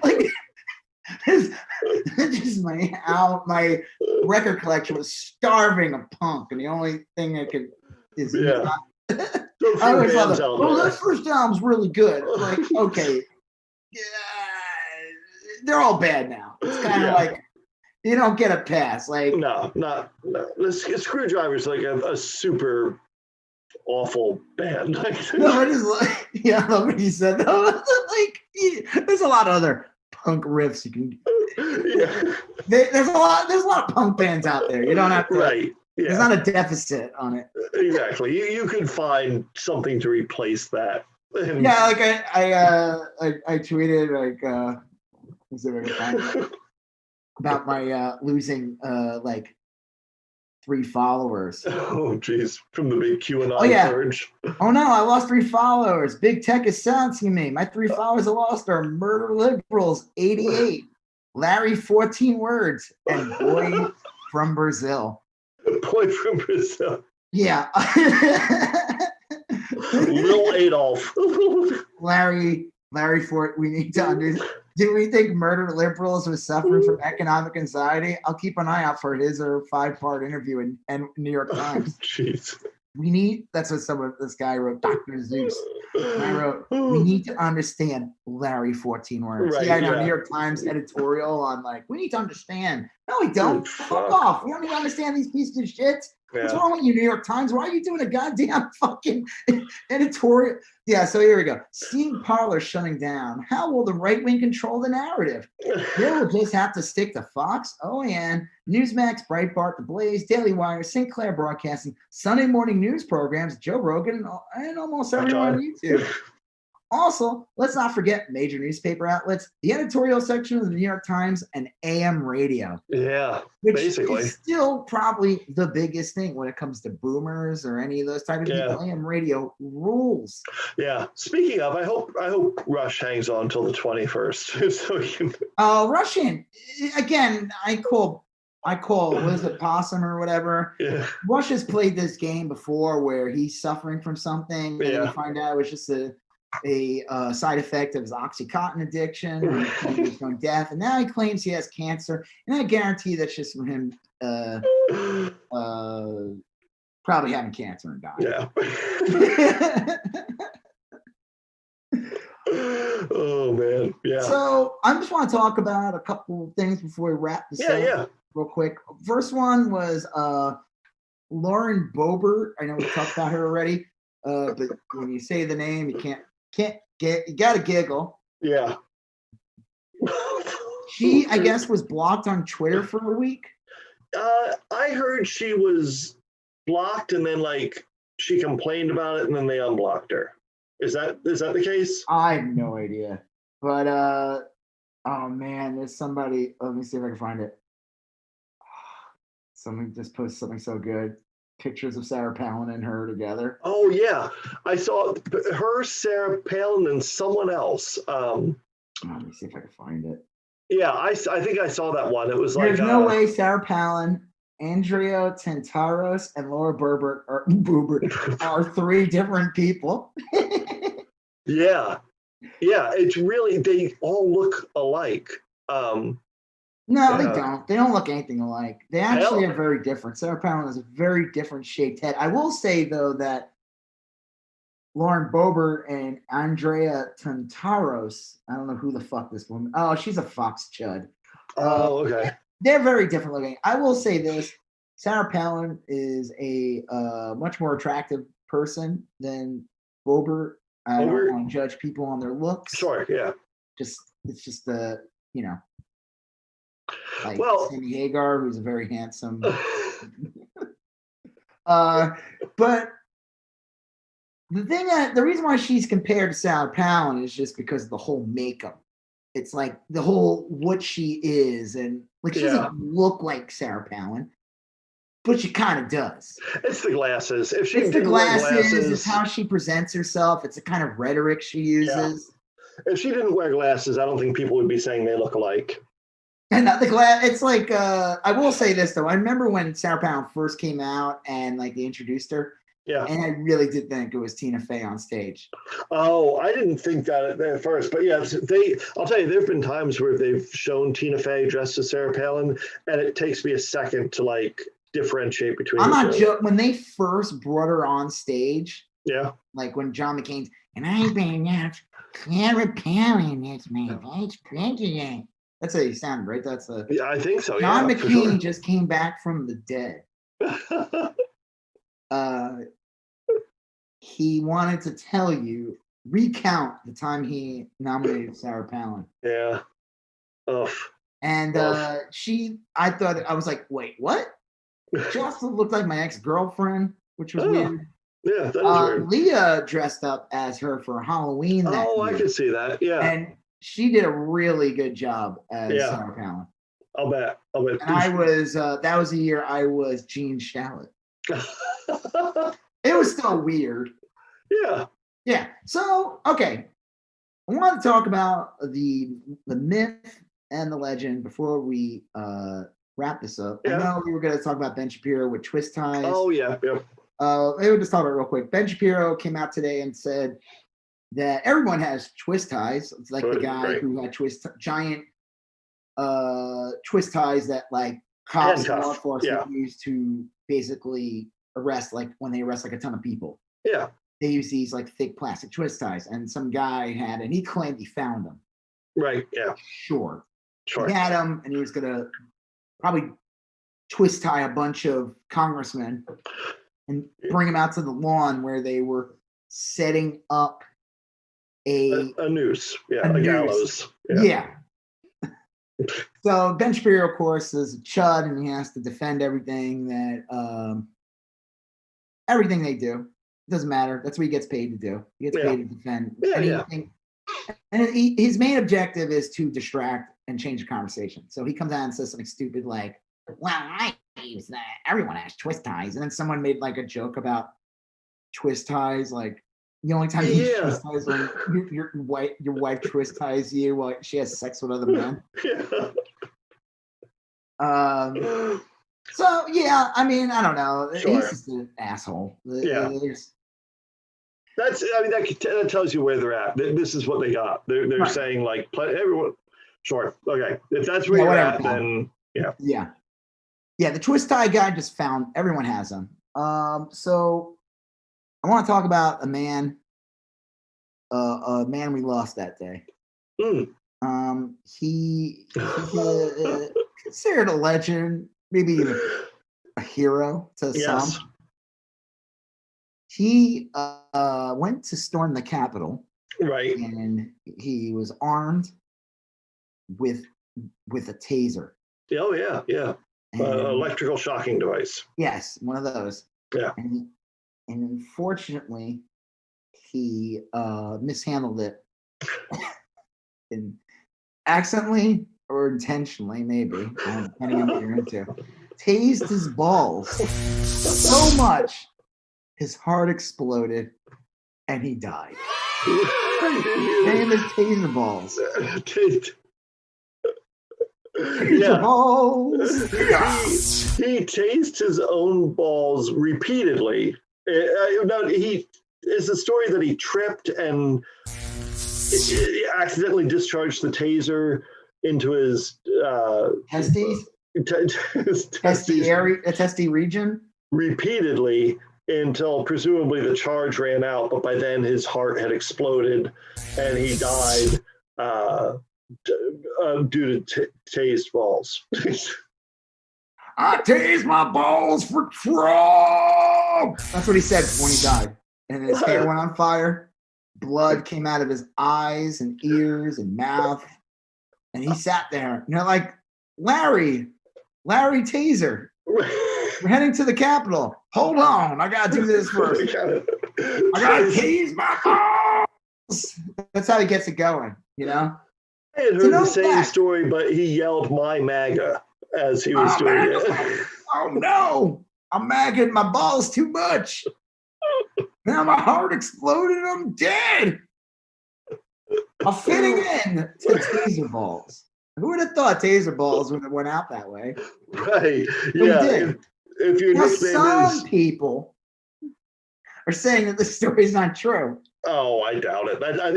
like just my record collection was starving of punk, and the only thing I could is Yeah. I always thought, that first album's really good. Like, okay, yeah, they're all bad now. It's kind of like you don't get a pass. Like, no. Screwdriver's like a super awful band. no, it is like, yeah, I love what you said. No, like, there's a lot of other punk riffs you can. Yeah. There's a lot of punk bands out there. You don't have to. Right. Yeah. There's not a deficit on it. Exactly. You could find something to replace that. And yeah, like I tweeted like let's see if I can find it, about my losing like 3 followers. Oh geez, from the big QAnon surge. Oh no, I lost 3 followers. Big tech is silencing me. My 3 followers I lost are Murder Liberals 88, Larry 14 words, and Boy from Brazil. Boy from Brazil. Yeah. Lil Adolf. Larry Fort, we need to understand. Do we think Murder Liberals was suffering from economic anxiety? I'll keep an eye out for his or 5-part interview in New York Times. Jeez. That's what this guy wrote, Dr. Zeus. And I wrote, we need to understand Larry 14 words. Right, yeah, I know, New York Times editorial on like, we need to understand. No, we don't. Fuck off. We don't need to understand these pieces of shit. Yeah. What's wrong with you, New York Times? Why are you doing a goddamn fucking editorial? Yeah, so here we go. Steam Parlor shutting down. How will the right wing control the narrative? They will just have to stick to Fox, OAN, Newsmax, Breitbart, The Blaze, Daily Wire, Sinclair Broadcasting, Sunday morning news programs, Joe Rogan, and almost everyone on YouTube. Also, let's not forget major newspaper outlets, the editorial section of the New York Times, and AM radio. Yeah, which basically. is still probably the biggest thing when it comes to boomers or any of those type of people. AM radio rules. Yeah. Speaking of, I hope Rush hangs on until the 21st. So we can... Russian again. I call what is it, Possum or whatever. Yeah. Rush has played this game before where he's suffering from something, and then you find out it was just a side effect of his Oxycontin addiction, and he was going deaf, and now he claims he has cancer. And I guarantee that's just from him probably having cancer and dying. Yeah. Oh man, yeah. So I just want to talk about a couple of things before we wrap this up real quick. First one was Lauren Boebert. I know we talked about her already, but when you say the name, you you gotta giggle. Yeah. She, I guess, was blocked on Twitter for a week. I heard she was blocked and then like she complained about it and then they unblocked her. Is that the case? I have no idea. But oh man, there's somebody. Let me see if I can find it. Somebody just posted something so good. Pictures of Sarah Palin and her together. Oh yeah, I saw her, Sarah Palin, and someone else. Let me see if I can find it. Yeah, I think I saw that one. It was like there's no way Sarah Palin, Andrea Tantaros, and Laura Boebert are 3 different people. Yeah, it's really, they all look alike. No, they don't. They don't look anything alike. They actually are very different. Sarah Palin has a very different shaped head. I will say, though, that Lauren Boebert and Andrea Tantaros, I don't know who the fuck this woman. Oh, she's a Fox chud. Oh, okay. They're very different looking. I will say this. Sarah Palin is a much more attractive person than Boebert. I don't want to judge people on their looks. Sure, yeah. It's just like Sammy Hagar, who's a very handsome. But the reason why she's compared to Sarah Palin is just because of the whole makeup. It's like the whole what she is, and like she doesn't look like Sarah Palin, but she kind of does. It's the glasses. If she it's the glasses, it's how she presents herself. It's the kind of rhetoric she uses. Yeah. If she didn't wear glasses, I don't think people would be saying they look alike. And not the glass. It's like I will say this though. I remember when Sarah Palin first came out and like they introduced her. Yeah. And I really did think it was Tina Fey on stage. Oh, I didn't think that at first, but yeah, I'll tell you, there've been times where they've shown Tina Fey dressed as Sarah Palin, and it takes me a second to like differentiate between I'm the not two. joking. When they first brought her on stage, Yeah. like when John McCain's, and I've been out Sarah Palin is my vice president. That's how he sounded, right? That's a Yeah, I think so. John Yeah, McCain just came back from the dead. He wanted to tell you, recount the time he nominated Sarah Palin. Yeah. Ugh. And I was like, wait, what? She also looked like my ex-girlfriend, which was weird. Yeah, that is weird. Leah dressed up as her for Halloween that year. I could see that. Yeah. And she did a really good job as Sarah Palin. I'll bet. And I was, that was the year I was Gene Shalit. It was still weird. Yeah. Yeah. So, okay. I want to talk about the myth and the legend before we wrap this up. Yeah. I know we were going to talk about Ben Shapiro with twist ties. Oh, yeah. Yep. Maybe we'll just talk about it real quick. Ben Shapiro came out today and said that everyone has twist ties. It's like the guy who had giant twist ties that like cops and law enforcement use to basically arrest, like when they arrest like a ton of people. Yeah. They use these like thick plastic twist ties, and some guy had, and he claimed he found them. Right. Yeah. Sure. He had them, and he was gonna probably twist tie a bunch of congressmen and bring them out to the lawn where they were setting up a noose. Yeah. A gallows. Yeah. So Ben Shapiro, of course, is a chud, and he has to defend everything that everything they do. It doesn't matter. That's what he gets paid to do. He gets paid to defend anything. And his main objective is to distract and change the conversation. So he comes out and says something stupid like, well, I use that. Everyone has twist ties. And then someone made like a joke about twist ties. Like the only time you use twist ties when your wife twist ties you while she has sex with other men. So yeah, I mean, I don't know. He's just an asshole. That tells you where they're at. This is what they got. They're saying like everyone. Sure. Okay. If that's where you're at, then yeah. The twist tie guy just found everyone has them. So I want to talk about a man we lost that day. He's considered a legend, maybe even a hero to some. He went to storm the Capitol, right? And he was armed with a taser. Oh yeah. Electrical shocking device. Yes, one of those. Yeah. And unfortunately, he mishandled it, and accidentally or intentionally, maybe, depending on what you're into, tased his balls so much. His heart exploded, and he died. Name is taser balls. Taser balls. He tased his own balls repeatedly. It's a story that he tripped and accidentally discharged the taser into his testes. Testy region. Repeatedly. Until presumably the charge ran out, but by then his heart had exploded and he died due to tased balls. I tased my balls for Trump. That's what he said when he died. And his hair went on fire. Blood came out of his eyes and ears and mouth. And he sat there, like Larry Taser. We're heading to the Capitol. Hold on, I gotta do this first. I gotta tase my balls. That's how he gets it going, I had heard the same story, but he yelled "My MAGA" as he was doing it. Oh no, I'm magging my balls too much. Now my heart exploded and I'm dead. I'm fitting in to taser balls. Who would have thought taser balls would have went out that way? Right. Yeah. If your nickname some people are saying that this story is not true. Oh, I doubt it. I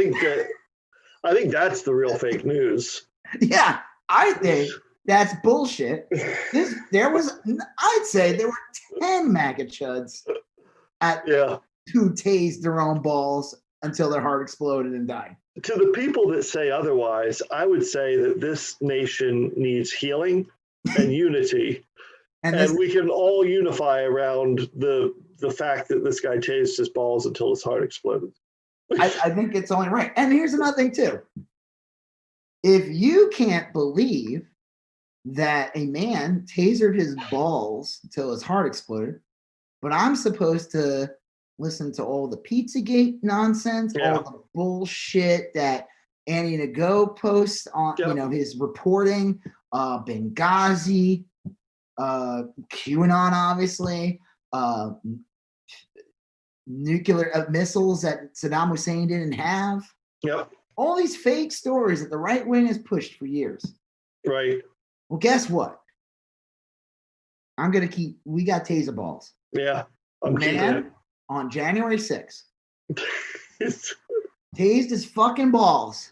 think that's the real fake news. Yeah, I think that's bullshit. I'd say there were 10 MAGA chuds who tased their own balls until their heart exploded and died. To the people that say otherwise, I would say that this nation needs healing and unity. And we can all unify around the fact that this guy tased his balls until his heart exploded. I think it's only right. And here's another thing, too. If you can't believe that a man tasered his balls until his heart exploded, but I'm supposed to listen to all the Pizzagate nonsense, all the bullshit that Annie Nago posts on, his reporting, Benghazi, QAnon, obviously, nuclear missiles that Saddam Hussein didn't have. Yep. All these fake stories that the right wing has pushed for years. Right. Well, guess what? We got taser balls. Yeah. Man, on January 6th, tased his fucking balls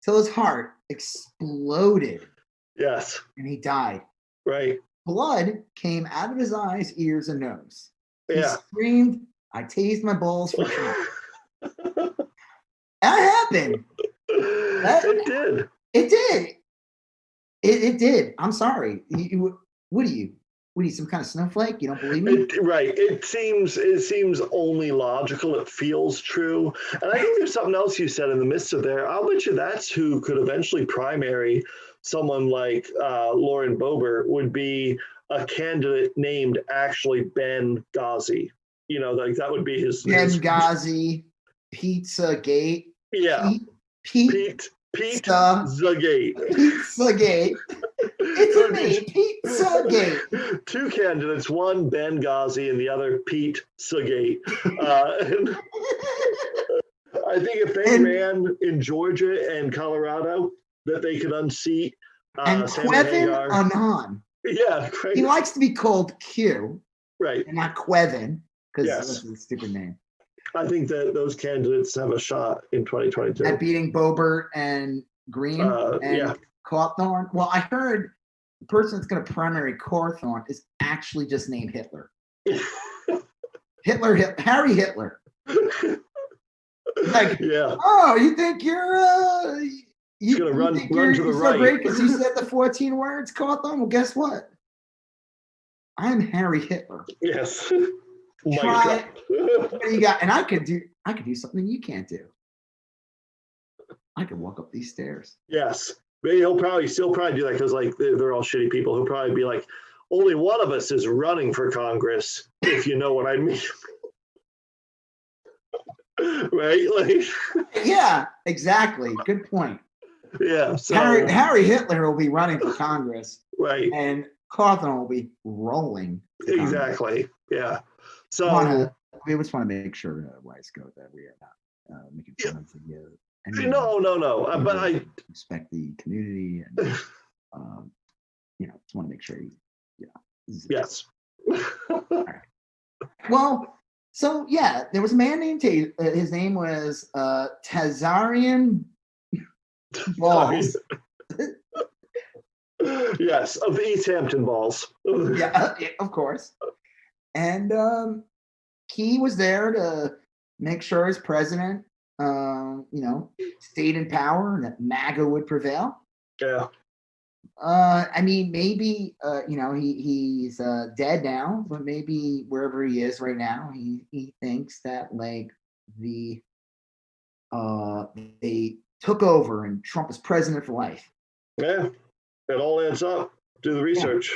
till his heart exploded. Yes. And he died. Right. Blood came out of his eyes, ears, and nose. Yeah. He screamed, "I tased my balls for Trump." That happened. It did. It did. It did. I'm sorry. What are you? Some kind of snowflake? You don't believe me? Right. It seems only logical. It feels true. And I think there's something else you said in the midst of there. I'll bet you that's who could eventually primary someone like Lauren Boebert would be a candidate named actually Ben Ghazi. Like that would be his Ghazi, Pizzagate. Yeah. Pete Pizzagate. Pizzagate. It's me, Pizzagate. Two candidates, one Ben Ghazi and the other Pete Sagate. I think if they ran in Georgia and Colorado, that they could unseat and Quevin Anand. Yeah, right. He likes to be called Q, right, and not Quevin, because that's a stupid name. I think that those candidates have a shot in 2022 at beating Boebert and Green and Cawthorn. Well, I heard the person that's going to primary Cawthorn is actually just named Hitler. Harry Hitler. Like, oh, you think you're He's going to run to the right. So great because you said the 14 words, Cawthorn? Well, guess what? I'm Harry Hitler. Yes. Try what do you got? And I could do something you can't do. I could walk up these stairs. Yes. Maybe he'll probably do that because like they're all shitty people. He'll probably be like, only one of us is running for Congress, if you know what I mean. Right? Like yeah, exactly. Good point. Yeah. So Harry Hitler will be running for Congress. Right. And Cawthorn will be rolling. Exactly. Yeah. So we just want to make sure YSGOAT that we are not making fun of the No. But I respect the community and just want to make sure yes. All right. Well, so yeah, there was a man named his name was Tazarian Balls. Yes, of the East Hampton Balls. Yeah, of course. And he was there to make sure as president, stayed in power and that MAGA would prevail. Yeah. I mean, maybe he's dead now, but maybe wherever he is right now, he thinks that like they took over and Trump is president for life. Yeah, it all adds up. Do the research.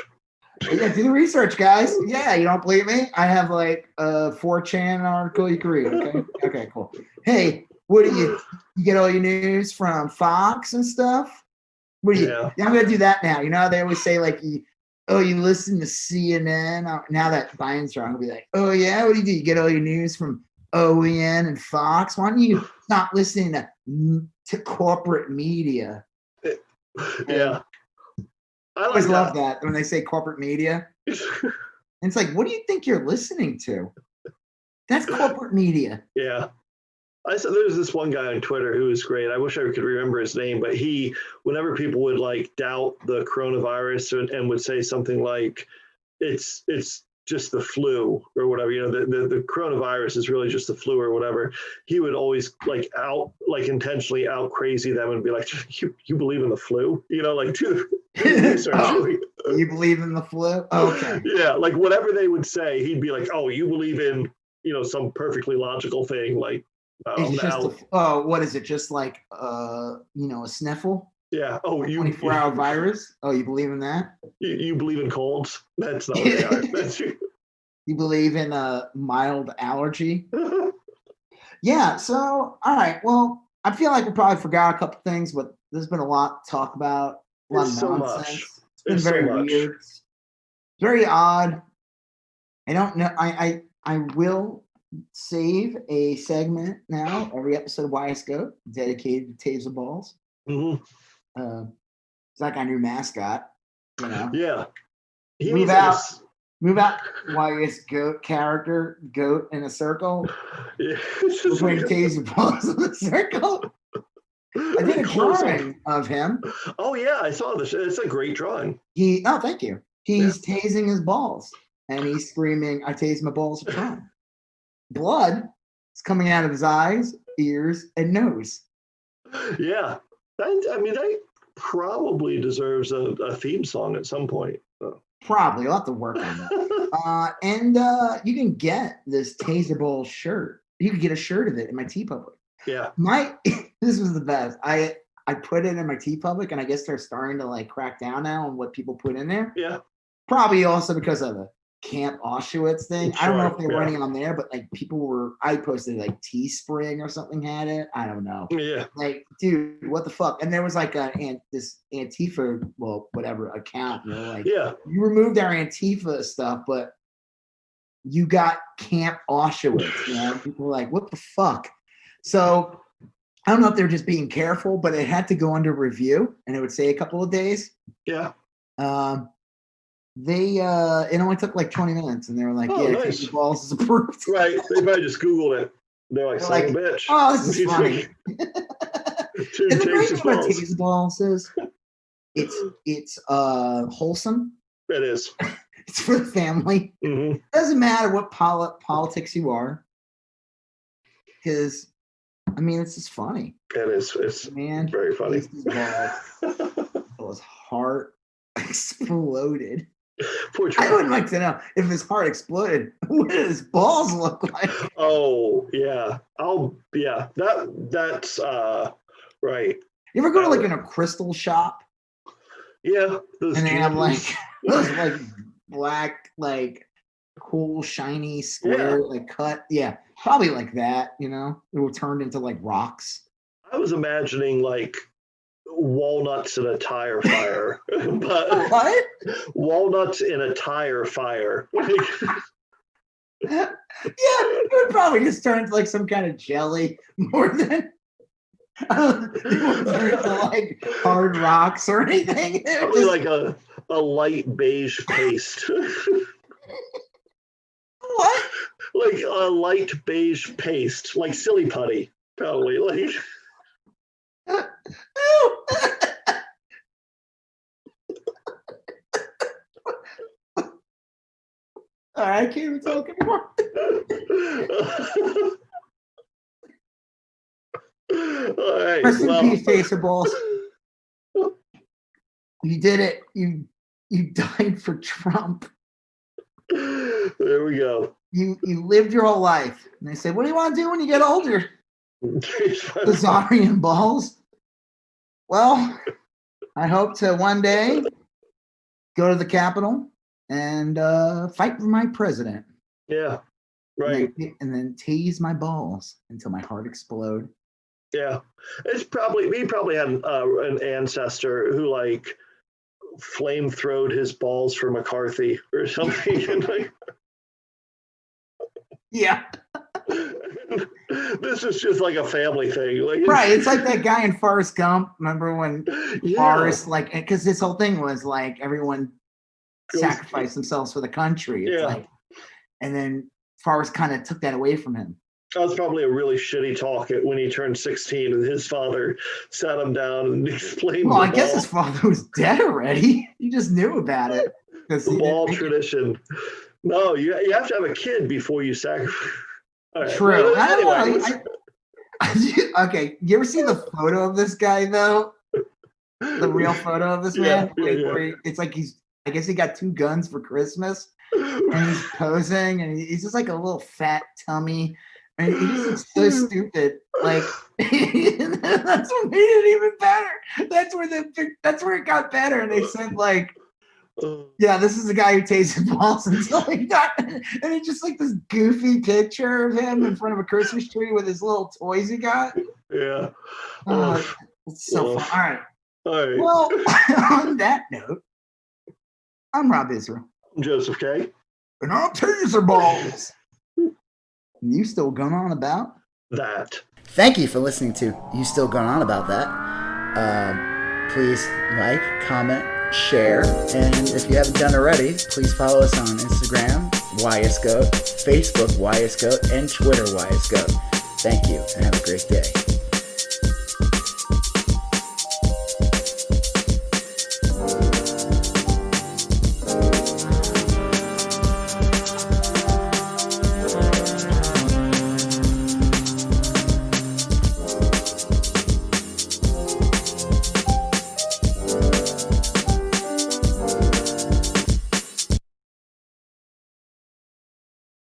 Yeah, do the research, guys. Yeah, you don't believe me? I have like a 4chan article you can read. Okay, okay, cool. Hey, what do you get all your news from Fox and stuff? What do you? Yeah. I'm gonna do that now. You know how they always say like, you listen to CNN. Now that Biden's wrong, I'll be like, oh yeah, what do? You get all your news from OEN and Fox? Why don't you stop listening to corporate media? Yeah. I always love that when they say corporate media. It's like, what do you think you're listening to? That's corporate media. Yeah. I said there's this one guy on Twitter who is great. I wish I could remember his name, but whenever people would like doubt the coronavirus and would say something like, it's just the flu or whatever, the coronavirus is really just the flu or whatever, he would always intentionally out crazy them and be like, you believe in the flu? Like do research. Oh, you believe in the flu? Okay. Yeah, like whatever they would say, he'd be like, oh, you believe in, some perfectly logical thing, like It's just what is it? Just like a sniffle? Yeah. Oh, 24-hour virus? Oh, you believe in that? You believe in colds? That's not what they are. That's you. You believe in a mild allergy? Yeah. So, all right. Well, I feel like we probably forgot a couple things, but there's been a lot to talk about. A lot of nonsense. It's been very weird. It's very odd. I don't know. I will save a segment now every episode of YSGOAT dedicated to taser balls. Mm-hmm. It's like our new mascot. Yeah. Move out YSGOAT character, goat in a circle. Yeah. We're putting taser balls in a circle. I did a drawing of him. Oh yeah, I saw this. It's a great drawing. Thank you. He's tasing his balls and he's screaming, "I tase my balls for fun." Blood is coming out of his eyes, ears, and nose. Yeah. That probably deserves a theme song at some point. Probably. I'll have to work on that. And you can get this taser ball shirt. You can get a shirt of it in my Teepublic. Yeah. This was the best. I put it in my Teepublic, and I guess they're starting to like crack down now on what people put in there. Yeah. Probably also because of the Camp Auschwitz thing. Sure, I don't know if they're running on there, but like I posted like Teespring or something had it. I don't know. Yeah. Like, dude, what the fuck? And there was like this Antifa, account. Like, yeah, you removed our Antifa stuff, but you got Camp Auschwitz. People were like, what the fuck? So I don't know if they're just being careful, but it had to go under review, and it would say a couple of days. Yeah. It only took like 20 minutes, and they were like, nice. Taser balls is approved. Right. They probably just Googled it. They're like, son of a bitch. Oh, this is funny. And the great thing about taser balls is it's wholesome. It is. It's for the family. Mm-hmm. It doesn't matter what politics you are, because it's just funny. It is. It's very funny. His heart exploded. I would like to know if his heart exploded, what did his balls look like? Oh yeah. That's right. You ever go to like in a crystal shop? Yeah. And they have like those like black, like cool, shiny, square, like cut. Yeah. Probably like that, it will turn into like rocks. I was imagining like walnuts in a tire fire. But what? Walnuts in a tire fire. Yeah, it would probably just turn into like some kind of jelly more than like hard rocks or anything. Probably like a light beige paste. What? Like a light beige paste, like silly putty, probably. Like. All right, I can't even talk anymore. All right. Rest in peace, taser balls. You did it. You died for Trump. There we go. You lived your whole life. And they say, what do you want to do when you get older? Bazarian balls. Well, I hope to one day go to the Capitol and fight for my president. Yeah, right. And then tase my balls until my heart explode. Yeah, he probably had an ancestor who like flame-throwed his balls for McCarthy or something. Yeah. This is just like a family thing. Like, right. It's like that guy in Forrest Gump. Remember when Forrest, like, because this whole thing was like everyone sacrificed themselves for the country. It's like, and then Favre kind of took that away from him. That was probably a really shitty talk when he turned 16 and his father sat him down and explained I guess his father was dead already. He just knew about it. The ball tradition. No, you have to have a kid before you sacrifice. Right. True. Anyway, okay, you ever see the photo of this guy, though? The real photo of this man? It's like I guess he got 2 guns for Christmas, and he's posing, and he's just like a little fat tummy. And he just looks so stupid. Like that's what made it even better. That's where it got better. And they said like, yeah, this is the guy who tasted balls until he got. And it's just like this goofy picture of him in front of a Christmas tree with his little toys he got. Yeah. It's so fun. All right. All right. Well, on that note, I'm Rob Israel. I'm Joseph K. And I'm Taser Balls. You still going on about that? Thank you for listening to You Still Going On About That. Please like, comment, share, and if you haven't done already, please follow us on Instagram, YSGOAT, Facebook, YSGOAT, and Twitter, YSGOAT. Thank you, and have a great day.